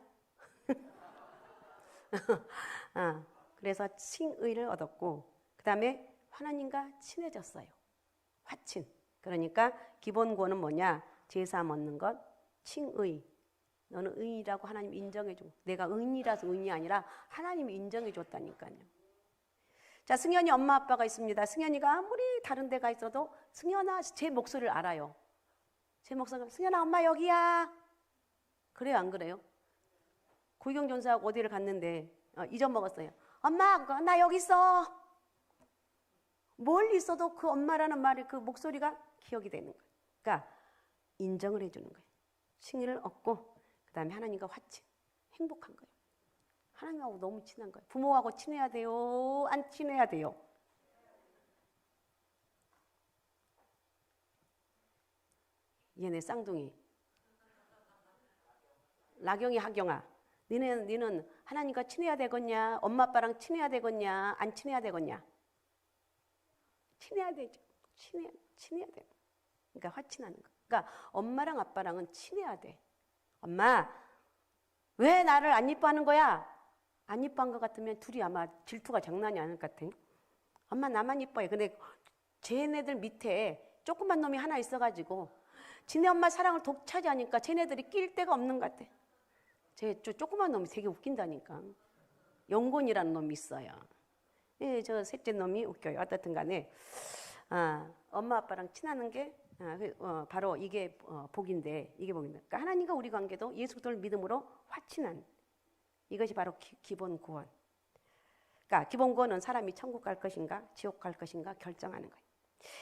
S4: 그래서 칭의를 얻었고 그 다음에 하나님과 친해졌어요. 화친. 그러니까 기본 구원은 뭐냐? 제사함 얻는 것, 칭의. 너는 의인이라고 하나님 인정해줘. 내가 의인이라서 의인이 아니라 하나님이 인정해줬다니까요. 자, 승현이 엄마 아빠가 있습니다. 승현이가 아무리 다른 데가 있어도 승현아 제 목소리를 알아요. 제 목소리가 승현아 엄마 여기야. 그래요 안 그래요? 고위경전사하고 어디를 갔는데 잊어먹었어요. 엄마 나 여기 있어. 멀리 있어도 그 엄마라는 말이 그 목소리가 기억이 되는 거예요. 그러니까 인정을 해주는 거예요. 칭의를 얻고 그 다음에 하나님과 화친. 행복한 거예요. 하나님하고 너무 친한 거예요. 부모하고 친해야 돼요? 안 친해야 돼요? 얘네 쌍둥이. 나경이, 하경아, 니는 하나님과 친해야 되겠냐? 엄마 아빠랑 친해야 되겠냐? 안 친해야 되겠냐? 친해야 되죠. 친해야 돼. 그러니까 화친하는 거. 그러니까 엄마랑 아빠랑은 친해야 돼. 엄마, 왜 나를 안 이뻐하는 거야? 안 이뻐한 것 같으면 둘이 아마 질투가 장난이 아닐 것 같아. 엄마 나만 이뻐해. 근데 쟤네들 밑에 조그만 놈이 하나 있어가지고 지네 엄마 사랑을 독차지하니까 쟤네들이 낄 데가 없는 것 같아. 쟤 조그만 놈이 되게 웃긴다니까. 영곤이라는 놈이 있어요. 예, 저 셋째 놈이 웃겨요. 어떻든 간에 엄마 아빠랑 친하는 게 바로 이게 복인데, 이게 복인데. 그러니까 하나님과 우리 관계도 예수 그리스도를 믿음으로 화친한, 이것이 바로 기본 구원. 그러니까 기본 구원은 사람이 천국 갈 것인가 지옥 갈 것인가 결정하는 거예요.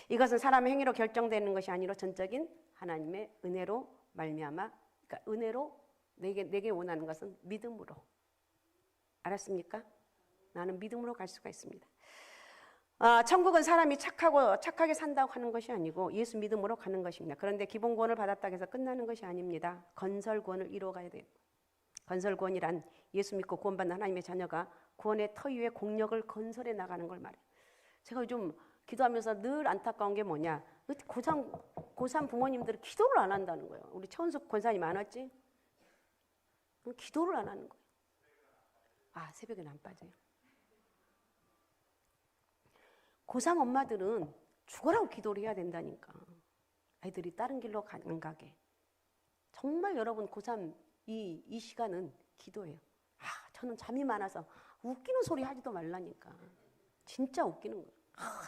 S4: 이것은 사람의 행위로 결정되는 것이 아니라 전적인 하나님의 은혜로 말미암아, 그러니까 은혜로 내게 원하는 것은 믿음으로. 알았습니까? 나는 믿음으로 갈 수가 있습니다. 천국은 사람이 착하게 산다고 하는 것이 아니고 예수 믿음으로 가는 것입니다. 그런데 기본 구원을 받았다고 해서 끝나는 것이 아닙니다. 건설 구원을 이루어가야 돼요. 건설 구원이란 예수 믿고 구원받는 하나님의 자녀가 구원의 터 위에 공력을 건설해 나가는 걸 말해요. 제가 요즘 기도하면서 늘 안타까운 게 뭐냐, 고3 부모님들은 기도를 안 한다는 거예요. 우리 최원숙 권사님 안 왔지? 기도를 안 하는 거예요. 새벽에는 안 빠져요. 고3 엄마들은 죽으라고 기도를 해야 된다니까. 아이들이 다른 길로 안 가게. 정말 여러분 고3 이 시간은 기도예요. 저는 잠이 많아서 웃기는 소리 하지도 말라니까. 진짜 웃기는 거예요.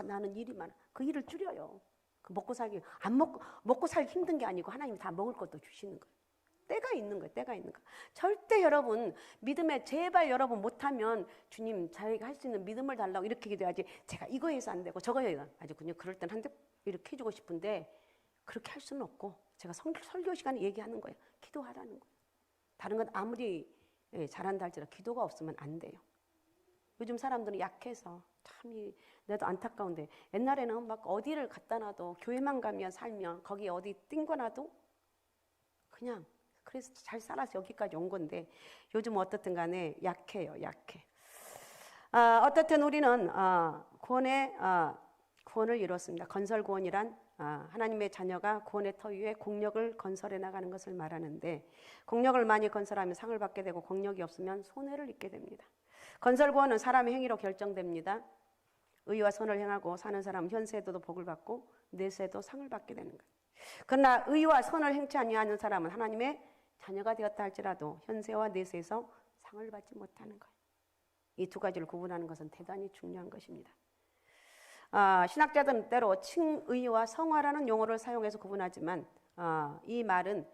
S4: 나는 일이 많아. 그 일을 줄여요. 그 먹고 살기 힘든 게 아니고 하나님이 다 먹을 것도 주시는 거예요. 때가 있는 거예요. 때가 있는 거. 절대 여러분 믿음에 제발 여러분 못하면 주님 자기가 할 수 있는 믿음을 달라고 이렇게 기도해야지. 제가 이거 해서 안 되고 저거 해서 아주 그냥 그럴 땐 한데 이렇게 해주고 싶은데 그렇게 할 수는 없고 제가 설교 시간에 얘기하는 거예요. 기도하라는 거예요. 다른 건 아무리 잘한다 할지라도 기도가 없으면 안 돼요. 요즘 사람들은 약해서 참 내도 안타까운데 옛날에는 막 어디를 갖다 놔도 교회만 가면 살면 거기 어디 띵거나도 그냥 그래서 잘 살아서 여기까지 온 건데 요즘 어떻든 간에 약해요. 약해. 어떻든 우리는 구원을 이뤘습니다. 건설 구원이란 하나님의 자녀가 구원의 터 위에 공력을 건설해 나가는 것을 말하는데 공력을 많이 건설하면 상을 받게 되고 공력이 없으면 손해를 입게 됩니다. 건설 구원은 사람의 행위로 결정됩니다. 의와 선을 행하고 사는 사람은 현세에도 복을 받고 내세에도 상을 받게 되는 거예요. 그러나 의와 선을 행치 아니하는 사람은 하나님의 자녀가 되었다 할지라도 현세와 내세에서 상을 받지 못하는 거예요. 이 두 가지를 구분하는 것은 대단히 중요한 것입니다. 신학자들은 때로 칭의와 성화라는 용어를 사용해서 구분하지만 이 말은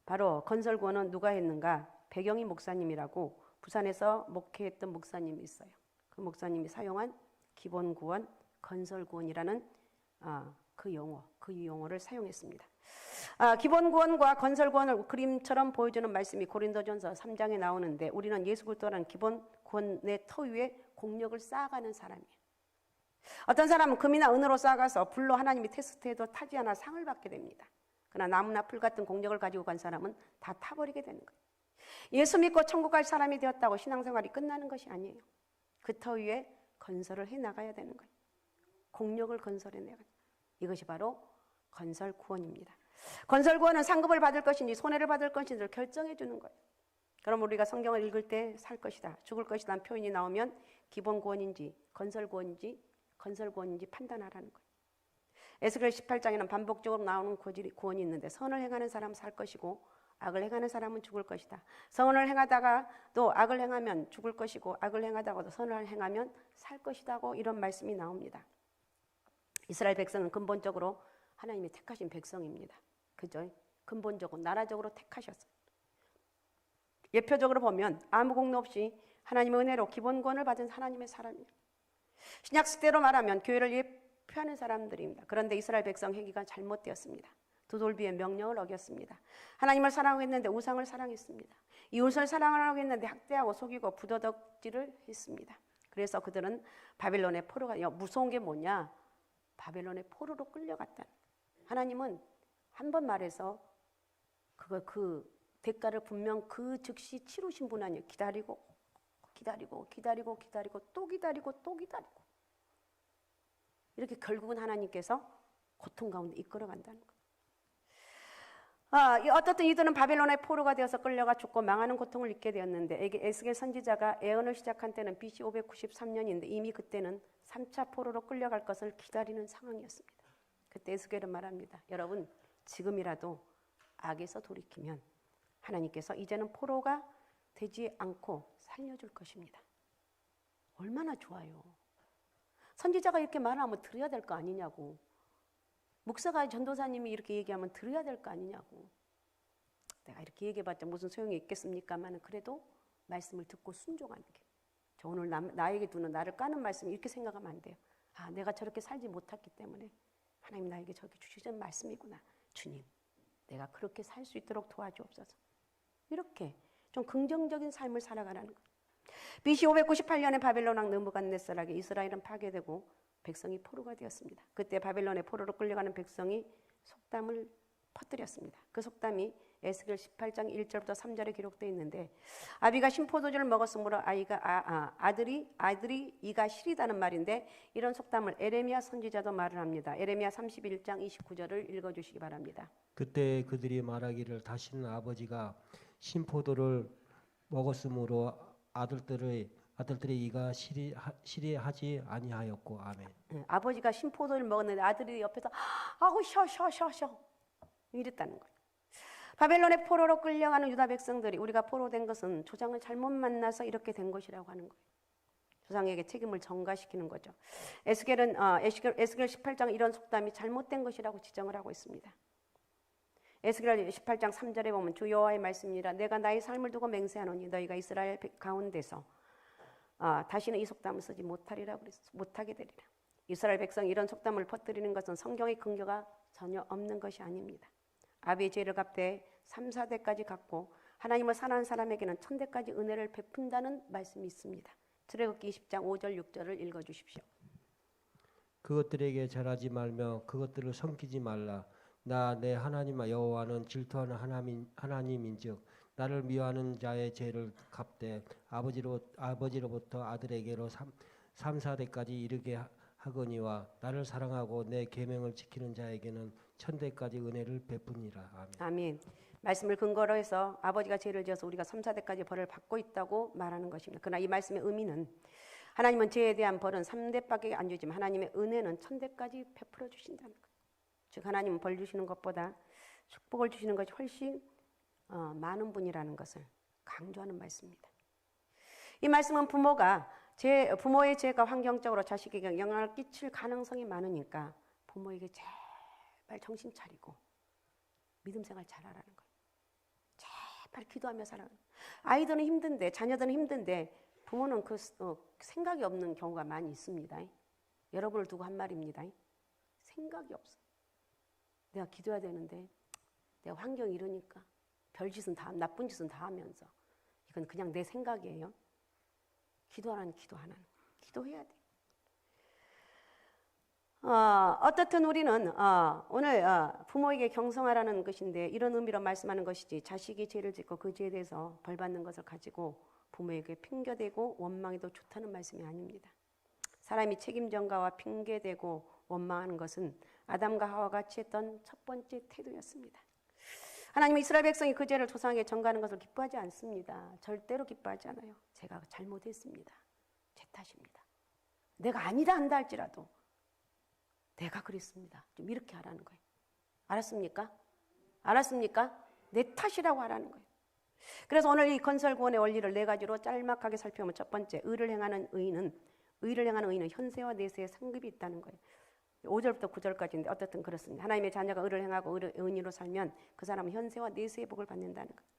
S4: 바로 건설구원은 누가 했는가? 배경이 목사님이라고 부산에서 목회했던 목사님이 있어요. 그 목사님이 사용한 기본구원, 건설구원이라는 그 용어를 사용했습니다. 기본구원과 건설구원을 그림처럼 보여주는 말씀이 고린도전서 3장에 나오는데 우리는 예수 그리스도라는 기본구원의 터 위에 공력을 쌓아가는 사람이에요. 어떤 사람은 금이나 은으로 쌓아가서 불로 하나님이 테스트해도 타지 않아 상을 받게 됩니다. 그러나 나무나 풀 같은 공력을 가지고 간 사람은 다 타버리게 되는 거예요. 예수 믿고 천국 갈 사람이 되었다고 신앙생활이 끝나는 것이 아니에요. 그 터 위에 건설을 해나가야 되는 거예요. 공력을 건설해내야 돼요. 이것이 바로 건설 구원입니다. 건설 구원은 상급을 받을 것인지 손해를 받을 것인지를 결정해 주는 거예요. 그럼 우리가 성경을 읽을 때 살 것이다, 죽을 것이다 라는 표현이 나오면 기본 구원인지 건설 구원인지 판단하라는 거예요. 에스겔 18장에는 반복적으로 나오는 구원이 있는데 선을 행하는 사람은 살 것이고 악을 행하는 사람은 죽을 것이다. 선을 행하다가 또 악을 행하면 죽을 것이고 악을 행하다가도 선을 행하면 살 것이다고 이런 말씀이 나옵니다. 이스라엘 백성은 근본적으로 하나님이 택하신 백성입니다. 그죠? 근본적으로 나라적으로 택하셨어요. 예표적으로 보면 아무 공로 없이 하나님의 은혜로 기본 구원을 받은 하나님의 사람이에요. 신약 시대로 말하면 교회를 예표하는 사람들입니다. 그런데 이스라엘 백성 행위가 잘못되었습니다. 두돌비의 명령을 어겼습니다. 하나님을 사랑하고 했는데 우상을 사랑했습니다. 이웃을 사랑하려고 했는데 학대하고 속이고 부도덕질을 했습니다. 그래서 그들은 바벨론의 포로가 무서운 게 뭐냐? 바벨론의 포로로 끌려갔다. 하나님은 한 번 말해서 그 대가를 분명 그 즉시 치르신 분 아니에요. 기다리고 또 기다리고 이렇게 결국은 하나님께서 고통 가운데 이끌어 간다는 거예요. 어떻든 이들은 바벨론의 포로가 되어서 끌려가 죽고 망하는 고통을 잊게 되었는데 에스겔 선지자가 예언을 시작한 때는 BC 593년인데 이미 그때는 3차 포로로 끌려갈 것을 기다리는 상황이었습니다. 그때 에스겔은 말합니다. 여러분 지금이라도 악에서 돌이키면 하나님께서 이제는 포로가 되지 않고 살려줄 것입니다. 얼마나 좋아요. 선지자가 이렇게 말하면 들어야 될 거 아니냐고. 목사가 전도사님이 이렇게 얘기하면 들어야 될 거 아니냐고. 내가 이렇게 얘기해봤자 무슨 소용이 있겠습니까만 그래도 말씀을 듣고 순종하는 게. 저 오늘 나에게 두는 나를 까는 말씀 이렇게 생각하면 안 돼요. 내가 저렇게 살지 못했기 때문에 하나님 나에게 저렇게 주시는 말씀이구나. 주님 내가 그렇게 살 수 있도록 도와주옵소서. 이렇게 좀 긍정적인 삶을 살아가라는 거예요. BC 598년에 바벨론 왕 느부갓네살에게 이스라엘은 파괴되고 백성이 포로가 되었습니다. 그때 바벨론의 포로로 끌려가는 백성이 속담을 퍼뜨렸습니다. 그 속담이 에스겔 18장 1절부터 3절에 기록되어 있는데 아비가 신포도주를 먹었으므로 아들이 이가 시리다는 말인데 이런 속담을 에레미야 선지자도 말을 합니다. 에레미야 31장 29절을 읽어주시기 바랍니다.
S5: 그때 그들이 말하기를 다시는 아버지가 신포도를 먹었으므로 아들들의 이가 시리하지 아니하였고 아멘.
S4: 아버지가 신포도를 먹었는데 아들이 옆에서 아고 쉬어 이랬다는 거예요. 바벨론의 포로로 끌려가는 유다 백성들이 우리가 포로된 것은 조상을 잘못 만나서 이렇게 된 것이라고 하는 거예요. 조상에게 책임을 전가시키는 거죠. 에스겔 18장 이런 속담이 잘못된 것이라고 지정을 하고 있습니다. 에스겔 18장 3절에 보면 주 여호와의 말씀이라 내가 나의 삶을 두고 맹세하노니 너희가 이스라엘 가운데서 다시는 이 속담을 쓰지 못하리라고 그랬어. 못하게 되리라. 이스라엘 백성이 이런 속담을 퍼뜨리는 것은 성경의 근거가 전혀 없는 것이 아닙니다. 아비의 죄를 갚되 3, 4대까지 갚고 하나님을 사랑하는 사람에게는 1000대까지 은혜를 베푼다는 말씀이 있습니다. 출애굽기 20장 5절 6절을 읽어주십시오.
S5: 그것들에게 절하지 말며 그것들을 섬기지 말라. 나 내 하나님 여호와는 질투하는 하나님인즉 나를 미워하는 자의 죄를 갚되 아버지로부터 아들에게로 3, 4대까지 이르게 하거니와 나를 사랑하고 내 계명을 지키는 자에게는 1000대까지 은혜를 베푸니라. 아멘.
S4: 아멘. 말씀을 근거로 해서 아버지가 죄를 지어서 우리가 3, 4대까지 벌을 받고 있다고 말하는 것입니다. 그러나 이 말씀의 의미는 하나님은 죄에 대한 벌은 3대밖에 안 주지만 하나님의 은혜는 1000대까지 베풀어 주신다는 거예요. 즉 하나님은 벌 주시는 것보다 축복을 주시는 것이 훨씬 많은 분이라는 것을 강조하는 말씀입니다. 이 말씀은 부모의 죄가 환경적으로 자식에게 영향을 끼칠 가능성이 많으니까 부모에게 제발 정신 차리고 믿음 생활 잘하라는 거예요. 제발 기도하며 살아가는 거예요. 아이들은 힘든데 자녀들은 힘든데 부모는 그 생각이 없는 경우가 많이 있습니다. 여러분을 두고 한 말입니다. 생각이 없어. 내가 기도해야 되는데 내가 환경이 이러니까 별짓은 다 나쁜 짓은 다 하면서 이건 그냥 내 생각이에요. 기도하라는 기도해야 돼. 어떻든 우리는 오늘 부모에게 경성하라는 것인데 이런 의미로 말씀하는 것이지 자식이 죄를 짓고 그 죄에 대해서 벌받는 것을 가지고 부모에게 핑계대고 원망해도 좋다는 말씀이 아닙니다. 사람이 책임 전가와 핑계대고 원망하는 것은 아담과 하와가 취했던 첫 번째 태도였습니다. 하나님은 이스라엘 백성이 그 죄를 조상에게 전가하는 것을 기뻐하지 않습니다. 절대로 기뻐하지 않아요. 제가 잘못했습니다. 제 탓입니다. 내가 아니다 한다 할지라도 내가 그랬습니다. 좀 이렇게 하라는 거예요. 알았습니까? 내 탓이라고 하라는 거예요. 그래서 오늘 이 건설구원의 원리를 4가지로 짤막하게 살펴보면 첫 번째, 의를 행하는 의인은 현세와 내세의 상급이 있다는 거예요. 5절부터 9절까지인데 어떻든 그렇습니다. 하나님의 자녀가 의를 행하고 의인으로 살면 그 사람은 현세와 내세의 복을 받는다는 거예요.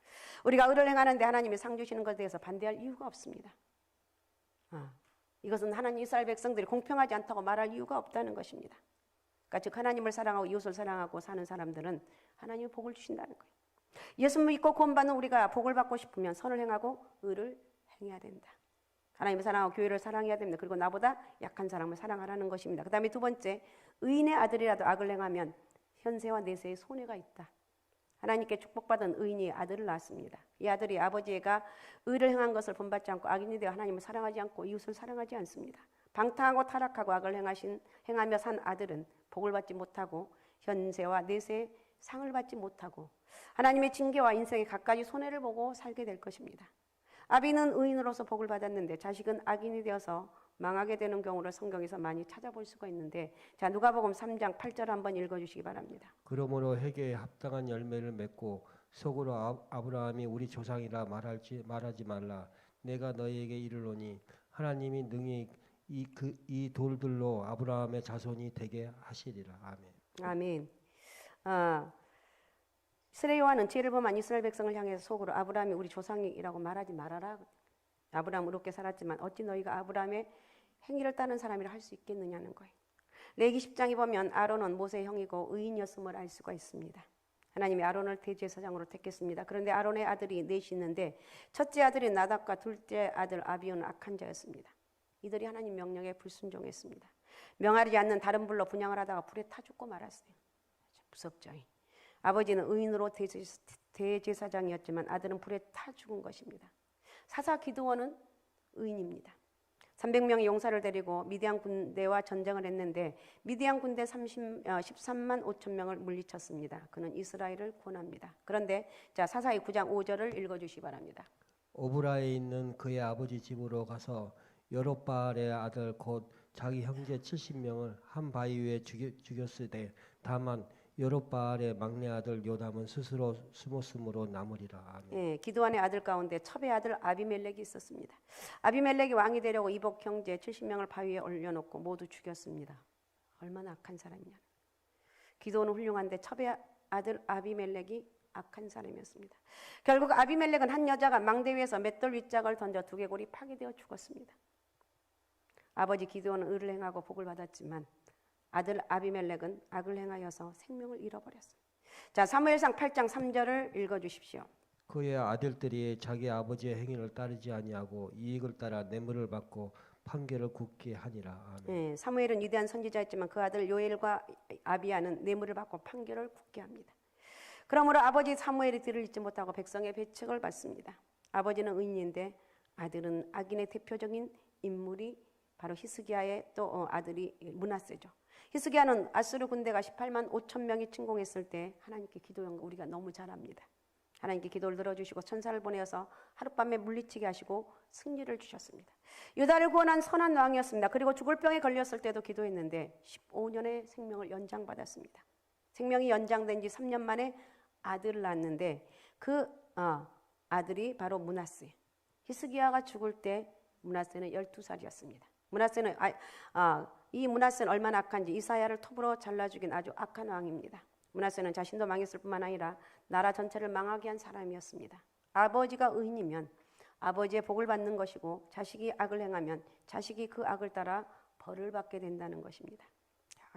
S4: 우리가 의를 행하는데 하나님이 상 주시는 것에 대해서 반대할 이유가 없습니다. 이것은 하나님 이스라엘 백성들이 공평하지 않다고 말할 이유가 없다는 것입니다. 그러니까 즉 하나님을 사랑하고 이웃을 사랑하고 사는 사람들은 하나님이 복을 주신다는 거예요. 예수 믿고 구원받는 우리가 복을 받고 싶으면 선을 행하고 의를 행해야 된다. 하나님을 사랑하고 교회를 사랑해야 됩니다. 그리고 나보다 약한 사람을 사랑하라는 것입니다. 그 다음에 두 번째, 의인의 아들이라도 악을 행하면 현세와 내세의 손해가 있다. 하나님께 축복받은 의인이 아들을 낳았습니다. 이 아들이 아버지가 의를 행한 것을 본받지 않고 악인이 되어 하나님을 사랑하지 않고 이웃을 사랑하지 않습니다. 방탕하고 타락하고 악을 행하며 산 아들은 복을 받지 못하고 현세와 내세의 상을 받지 못하고 하나님의 징계와 인생의 갖가지 손해를 보고 살게 될 것입니다. 아비는 의인으로서 복을 받았는데 자식은 악인이 되어서 망하게 되는 경우를 성경에서 많이 찾아볼 수가 있는데, 자, 누가복음 3장 8절 한번 읽어주시기 바랍니다.
S5: 그러므로 회개에 합당한 열매를 맺고 속으로 아브라함이 우리 조상이라 말하지 말라. 내가 너희에게 이르노니 하나님이 능히 이 돌들로 아브라함의 자손이 되게 하시리라. 아멘.
S4: 아멘. 이스라엘 요한은 죄를 범한 이스라엘 백성을 향해서 속으로 아브라함이 우리 조상이라고 말하지 말아라. 아브라함은 의롭게 살았지만 어찌 너희가 아브라함의 행위를 따른 사람이라 할 수 있겠느냐는 거예요. 레위기 10장에 보면 아론은 모세의 형이고 의인이었음을 알 수가 있습니다. 하나님이 아론을 대제사장으로 택했습니다. 그런데 아론의 아들이 넷이 있는데 첫째 아들이 나답과 둘째 아들 아비온은 악한 자였습니다. 이들이 하나님 명령에 불순종했습니다. 명하지 않는 다른 불로 분향을 하다가 불에 타 죽고 말았어요. 무섭죠. 아버지는 의인으로 대제사장이었지만 아들은 불에 타 죽은 것입니다. 사사 기드온은 의인입니다. 300명의 용사를 데리고 미디안 군대와 전쟁을 했는데 미디안 군대 13만 5천 명을 물리쳤습니다. 그는 이스라엘을 구원합니다. 그런데 자, 사사기 9장 5절을 읽어주시기 바랍니다.
S5: 오브라에 있는 그의 아버지 집으로 가서 여롯바알의 아들 곧 자기 형제 70명을 한 바위 위에 죽였으되 다만 여롯바알의 막내 아들 요담은 스스로 숨었으므로 남으리라. 아멘.
S4: 예, 기드온의 아들 가운데 첩의 아들 아비멜렉이 있었습니다. 아비멜렉이 왕이 되려고 이복 형제 70명을 바위에 올려놓고 모두 죽였습니다. 얼마나 악한 사람이냐. 기드온은 훌륭한데 첩의 아들 아비멜렉이 악한 사람이었습니다. 결국 아비멜렉은 한 여자가 망대 위에서 맷돌 윗짝을 던져 두개골이 파괴되어 죽었습니다. 아버지 기드온은 의를 행하고 복을 받았지만 아들 아비멜렉은 악을 행하여서 생명을 잃어버렸습니다. 자, 사무엘상 8장 3절을 읽어주십시오.
S5: 그의 아들들이 자기 아버지의 행위를 따르지 아니하고 이익을 따라 뇌물을 받고 판결을 굳게 하니라. 아멘.
S4: 예, 사무엘은 위대한 선지자였지만 그 아들 요엘과 아비야는 뇌물을 받고 판결을 굳게 합니다. 그러므로 아버지 사무엘이 뒤를 잇지 못하고 백성의 배척을 받습니다. 아버지는 의인인데 아들은 악인의 대표적인 인물이 바로 히스기야의 또 아들이 므낫세죠. 히스기야는 아수르 군대가 18만 5천 명이 침공했을 때 하나님께 기도한 거 우리가 너무 잘 압니다. 하나님께 기도를 들어주시고 천사를 보내어서 하룻밤에 물리치게 하시고 승리를 주셨습니다. 유다를 구원한 선한 왕이었습니다. 그리고 죽을 병에 걸렸을 때도 기도했는데 15년의 생명을 연장받았습니다. 생명이 연장된 지 3년 만에 아들을 낳았는데 그 아들이 바로 므낫세. 히스기야가 죽을 때 므낫세는 12살이었습니다. 므낫세는 이 므낫세는 얼마나 악한지 이사야를 톱으로 잘라 죽인 아주 악한 왕입니다. 므낫세는 자신도 망했을 뿐만 아니라 나라 전체를 망하게 한 사람이었습니다. 아버지가 의인이면 아버지의 복을 받는 것이고 자식이 악을 행하면 자식이 그 악을 따라 벌을 받게 된다는 것입니다.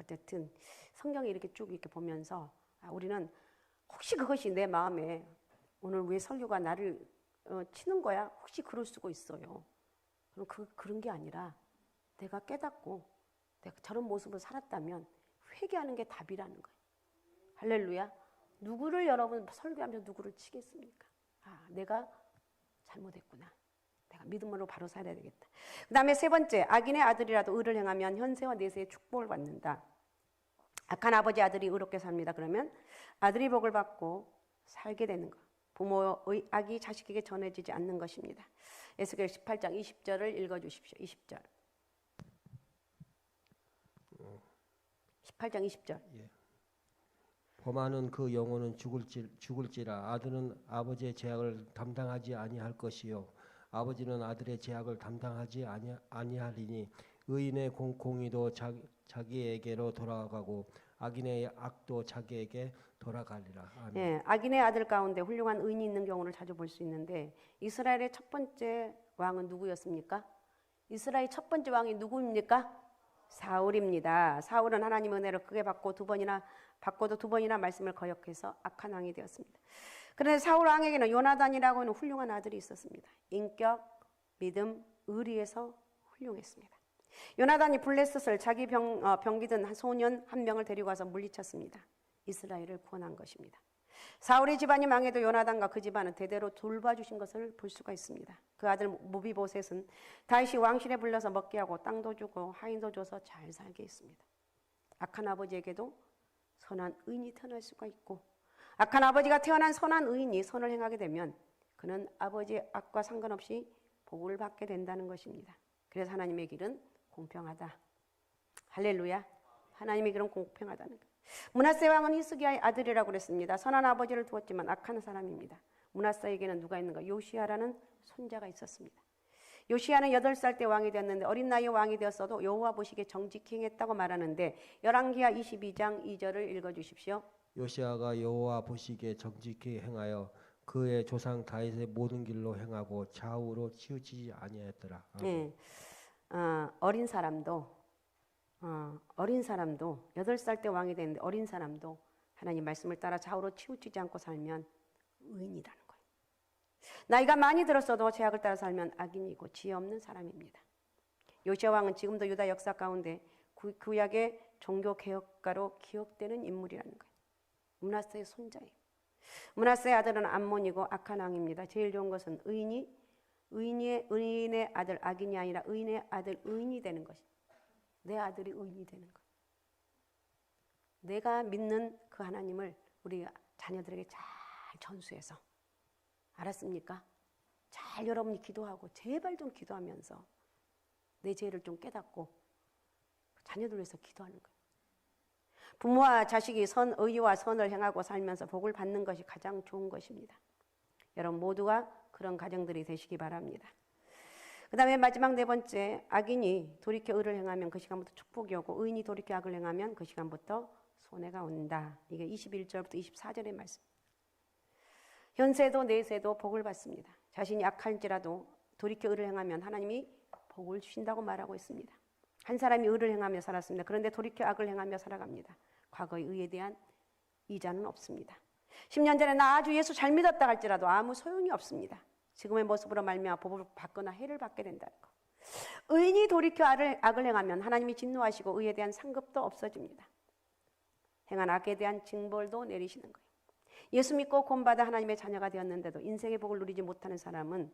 S4: 어쨌든 성경에 이렇게 쭉 이렇게 보면서 우리는 혹시 그것이 내 마음에 오늘 왜 설교가 나를 치는 거야? 혹시 그럴 수가 있어요. 그럼 그런 게 아니라 내가 깨닫고 내가 저런 모습을 살았다면 회개하는 게 답이라는 거예요. 할렐루야. 누구를 여러분 설교하면서 누구를 치겠습니까? 내가 잘못했구나. 내가 믿음으로 바로 살아야 되겠다. 그 다음에 세 번째, 악인의 아들이라도 의를 행하면 현세와 내세의 축복을 받는다. 악한 아버지 아들이 의롭게 삽니다. 그러면 아들이 복을 받고 살게 되는 것. 부모의 악이 자식에게 전해지지 않는 것입니다. 에스겔 18장 20절을 읽어주십시오. 20절. 18장 20절.
S5: 예. 범하는 그 영혼은 죽을지라 아들은 아버지의 죄악을 담당하지 아니할 것이요 아버지는 아들의 죄악을 담당하지 아니하리니 의인의 공의도 자기에게로 돌아가고 악인의 악도 자기에게 돌아가리라. 아멘.
S4: 예, 악인의 아들 가운데 훌륭한 의인이 있는 경우를 자주 볼 수 있는데 이스라엘의 첫 번째 왕은 누구였습니까? 이스라엘 첫 번째 왕이 누구입니까? 사울입니다. 사울은 하나님의 은혜를 크게 받고 두 번이나 말씀을 거역해서 악한 왕이 되었습니다. 그런데 사울 왕에게는 요나단이라고 하는 훌륭한 아들이 있었습니다. 인격, 믿음, 의리에서 훌륭했습니다. 요나단이 블레셋을 자기 병기든 소년 한 명을 데리고 와서 물리쳤습니다. 이스라엘을 구원한 것입니다. 사울의 집안이 망해도 요나단과 그 집안은 대대로 돌봐주신 것을 볼 수가 있습니다. 그 아들 무비보셋은 다윗이 왕실에 불러서 먹게 하고 땅도 주고 하인도 줘서 잘 살게 했습니다. 악한 아버지에게도 선한 의인이 태어날 수가 있고, 악한 아버지가 태어난 선한 의인이 선을 행하게 되면 그는 아버지의 악과 상관없이 복을 받게 된다는 것입니다. 그래서 하나님의 길은 공평하다. 할렐루야. 하나님의 길은 공평하다는 것. 므낫세 왕은 히스기야의 아들이라고 그랬습니다. 선한 아버지를 두었지만 악한 사람입니다. 므낫세에게는 누가 있는가? 요시야라는 손자가 있었습니다. 요시야는 8살 때 왕이 되었는데 어린 나이에 왕이 되었어도 여호와 보시기에 정직히 행했다고 말하는데 열왕기하 22장 2절을 읽어주십시오.
S5: 요시아가 여호와 보시기에 정직히 행하여 그의 조상 다윗의 모든 길로 행하고 좌우로 치우치지 아니하였더라.
S4: 네. 어린 사람도 8살 때 왕이 되는데 어린 사람도 하나님 말씀을 따라 좌우로 치우치지 않고 살면 의인이라는 거예요. 나이가 많이 들었어도 죄악을 따라 살면 악인이고 지혜 없는 사람입니다. 요시아 왕은 지금도 유다 역사 가운데 구약의 종교 개혁가로 기억되는 인물이라는 거예요. 므낫세의 손자예요. 므낫세의 아들은 암몬이고 악한 왕입니다. 제일 좋은 것은 의인의 아들 악인이 아니라 의인의 아들 의인이 되는 것입니다. 내 아들이 의인이 되는 것. 내가 믿는 그 하나님을 우리 자녀들에게 잘 전수해서, 알았습니까? 잘 여러분이 기도하고 제발 좀 기도하면서 내 죄를 좀 깨닫고 자녀들 위해서 기도하는 거예요. 부모와 자식이 의와 선을 행하고 살면서 복을 받는 것이 가장 좋은 것입니다. 여러분 모두가 그런 가정들이 되시기 바랍니다. 그 다음에 마지막 4번째, 악인이 돌이켜 의를 행하면 그 시간부터 축복이 오고 의인이 돌이켜 악을 행하면 그 시간부터 손해가 온다. 이게 21절부터 24절의 말씀. 현세도 내세도 복을 받습니다. 자신이 악할지라도 돌이켜 의를 행하면 하나님이 복을 주신다고 말하고 있습니다. 한 사람이 의를 행하며 살았습니다. 그런데 돌이켜 악을 행하며 살아갑니다. 과거의 의에 대한 이자는 없습니다. 10년 전에 나 아주 예수 잘 믿었다 할지라도 아무 소용이 없습니다. 지금의 모습으로 말미암아 복을 받거나 해를 받게 된다는 것. 의인이 돌이켜 악을 행하면 하나님이 진노하시고 의에 대한 상급도 없어집니다. 행한 악에 대한 징벌도 내리시는 거예요. 예수 믿고 구원받아 하나님의 자녀가 되었는데도 인생의 복을 누리지 못하는 사람은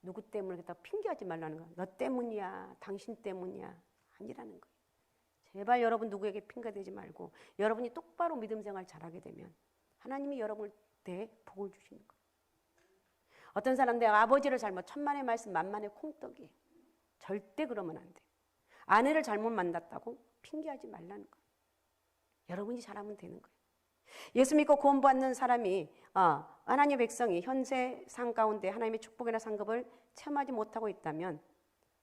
S4: 누구 때문에 그렇다고 핑계하지 말라는 거예요. 너 때문이야, 당신 때문이야, 아니라는 거예요. 제발 여러분 누구에게 핑계대지 말고 여러분이 똑바로 믿음 생활 잘하게 되면 하나님이 여러분을 대해 복을 주시는 거예요. 어떤 사람 내가 아버지를 잘못, 천만의 말씀 만만의 콩떡이에요. 절대 그러면 안 돼요. 아내를 잘못 만났다고 핑계하지 말라는 거예요. 여러분이 잘하면 되는 거예요. 예수 믿고 구원받는 사람이 하나님의 백성이 현세 상 가운데 하나님의 축복이나 상급을 체험하지 못하고 있다면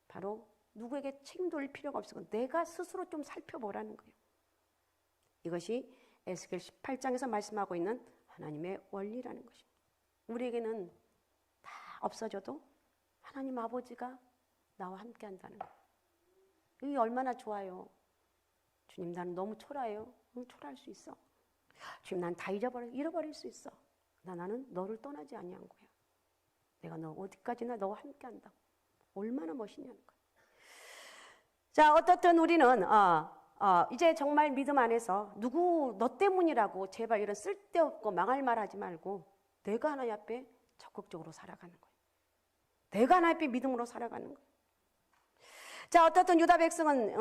S4: 바로 누구에게 책임 돌릴 필요가 없고 내가 스스로 좀 살펴보라는 거예요. 이것이 에스겔 18장에서 말씀하고 있는 하나님의 원리라는 것입니다. 우리에게는 다 없어져도 하나님 아버지가 나와 함께 한다는 거예요. 이게 얼마나 좋아요. 주님 나는 너무 초라해요. 초라할 수 있어. 주님 난 다 잃어버릴 수 있어. 나는 너를 떠나지 아니한 거야. 내가 너 어디까지나 너와 함께 한다. 얼마나 멋있냐는 거야. 자, 어떻든 우리는 이제 정말 믿음 안에서 누구 너 때문이라고 제발 이런 쓸데없고 망할 말 하지 말고 내가 하나님 앞에 적극적으로 살아가는 거예요. 내가 하나님 앞에 믿음으로 살아가는 거예요. 자, 어떻든 유다 백성은 1,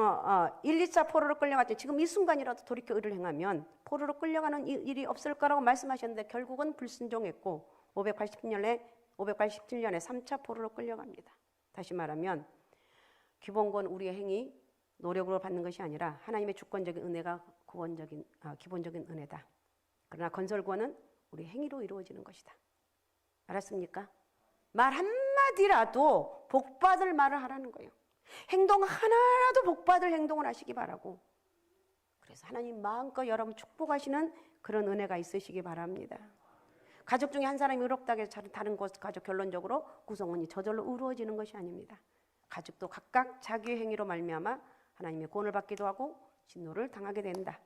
S4: 2차 포로로 끌려갔죠. 지금 이 순간이라도 돌이켜 의를 행하면 포로로 끌려가는 일이 없을 거라고 말씀하셨는데 결국은 불순종했고 587년에 3차 포로로 끌려갑니다. 다시 말하면 기본권 우리의 행위, 노력으로 받는 것이 아니라 하나님의 주권적인 은혜가 기본적인 은혜다. 그러나 건설권은 우리 행위로 이루어지는 것이다. 알았습니까? 말 한마디라도 복받을 말을 하라는 거예요. 행동 하나라도 복받을 행동을 하시기 바라고. 그래서 하나님 마음껏 여러분 축복하시는 그런 은혜가 있으시기 바랍니다. 가족 중에 한 사람이 의롭다고 해서 다른 가족 결론적으로 구성원이 저절로 의로워지는 것이 아닙니다. 가족도 각각 자기의 행위로 말미암아 하나님의 구원을 받기도 하고 진노를 당하게 된다.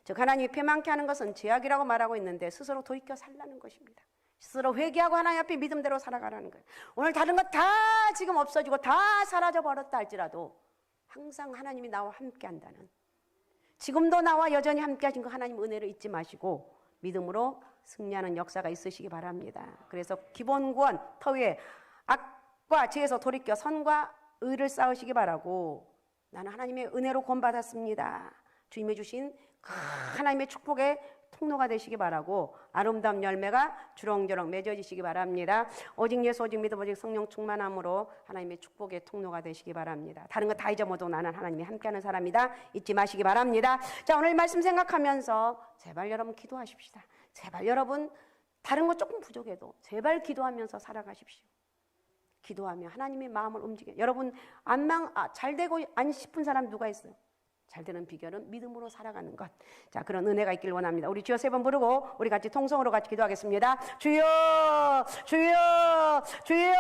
S4: 즉 하나님이 패망케 하는 것은 죄악이라고 말하고 있는데 스스로 돌이켜 살라는 것입니다. 스스로 회개하고 하나님 앞에 믿음대로 살아가라는 거예요. 오늘 다른 것 다 지금 없어지고 다 사라져 버렸다 할지라도 항상 하나님이 나와 함께 한다는, 지금도 나와 여전히 함께 하신 그 하나님 은혜를 잊지 마시고 믿음으로 승리하는 역사가 있으시기 바랍니다. 그래서 기본 구원 터 위에 악과 죄에서 돌이켜 선과 의를 쌓으시기 바라고, 나는 하나님의 은혜로 구원받았습니다. 주님이 주신 그 하나님의 축복의 통로가 되시기 바라고, 아름다운 열매가 주렁주렁 맺어지시기 바랍니다. 오직 예수, 오직 믿음, 오직 성령 충만함으로 하나님의 축복의 통로가 되시기 바랍니다. 다른 거 다 잊어먹어도 나는 하나님이 함께하는 사람이다, 잊지 마시기 바랍니다. 자, 오늘 말씀 생각하면서 제발 여러분 기도하십시다. 제발 여러분 다른 거 조금 부족해도 제발 기도하면서 살아가십시오. 기도하며 하나님의 마음을 움직여. 여러분 잘 되고 안 싶은 사람 누가 있어요? 잘 되는 비결은 믿음으로 살아가는 것. 자, 그런 은혜가 있길 원합니다. 우리 주여 3번 부르고 우리 같이 통성으로 같이 기도하겠습니다. 주여, 주여, 주여.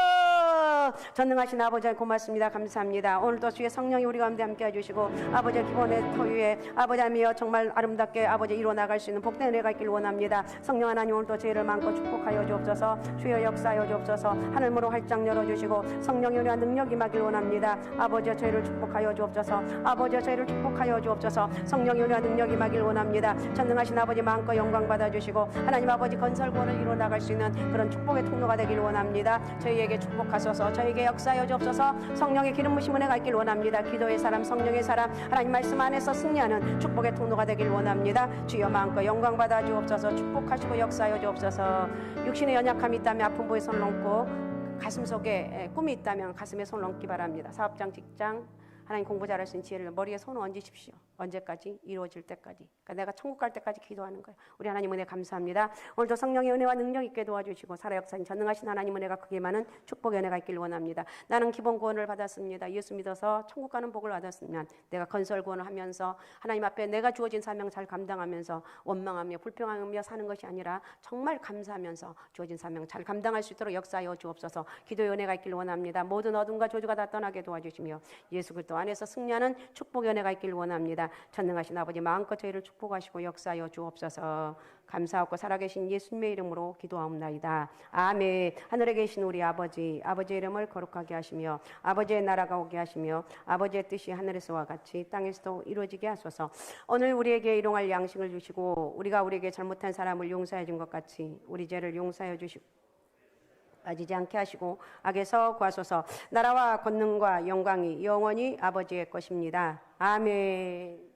S4: 전능하신 아버지 고맙습니다. 감사합니다. 오늘도 주의 성령이 우리 가운데 함께 해주시고, 아버지 기본의 터 위에 아버지 하며 정말 아름답게 아버지 이루어나갈 수 있는 복된 은혜가 있길 원합니다. 성령 하나님, 오늘도 저희를 마음껏 축복하여 주옵소서. 주여 역사하여 주옵소서. 하늘문을 활짝 열어주시고 성령의 은혜와 능력이 임하길 원합니다. 아버지 저희를 축복하여 주옵소서. 아버지 저희를 축복하여 주옵소서. 성령의 은혜와 능력이 임하길 원합니다. 전능하신 아버지 마음껏 영광 받아주시고 하나님 아버지 건설구원을 이루어나갈 수 있는 그런 축복의 통로가 되길 원합니다. 저희에게 축복하소서. 저희에게 역사하여 주옵소서. 성령의 기름 부심 은혜가 있길 원합니다. 기도의 사람, 성령의 사람, 하나님 말씀 안에서 승리하는 축복의 통로가 되길 원합니다. 주여 마음껏 영광 받아 주옵소서. 축복하시고 역사하여 주옵소서. 육신의 연약함이 있다면 아픈 부에 손 얹고, 가슴 속에 꿈이 있다면 가슴에 손 얹기 바랍니다. 사업장, 직장, 하나님 공부 잘할 수 있는 지혜를 머리에 손을 얹으십시오. 언제까지? 이루어질 때까지. 그러니까 내가 천국 갈 때까지 기도하는 거예요. 우리 하나님 은혜 감사합니다. 오늘도 성령의 은혜와 능력 있게 도와주시고 살아 역사인 전능하신 하나님 은혜가 크게 많은 축복의 은혜가 있길 원합니다. 나는 기본 구원을 받았습니다. 예수 믿어서 천국 가는 복을 받았으면 내가 건설 구원을 하면서 하나님 앞에 내가 주어진 사명 잘 감당하면서 원망하며 불평하며 사는 것이 아니라 정말 감사하면서 주어진 사명 잘 감당할 수 있도록 역사하여 주옵소서. 기도의 은혜가 있길 원합니다. 모든 어둠과 저주가 다 떠나게 도와주시며 예수 그리스도 안에서 승리하는 축복의 은혜가 있길 원합니다. 전능하신 아버지 마음껏 저희를 축복하시고 역사하여 주옵소서. 감사하고 살아계신 예수님의 이름으로 기도하옵나이다. 아멘. 하늘에 계신 우리 아버지, 아버지의 이름을 거룩하게 하시며 아버지의 나라가 오게 하시며 아버지의 뜻이 하늘에서와 같이 땅에서도 이루어지게 하소서. 오늘 우리에게 일용할 양식을 주시고 우리가 우리에게 잘못한 사람을 용서해 준 것 같이 우리 죄를 용서해 주시고 빠지지 않게 하시고 악에서 구하소서. 나라와 권능과 영광이 영원히 아버지의 것입니다. 아멘.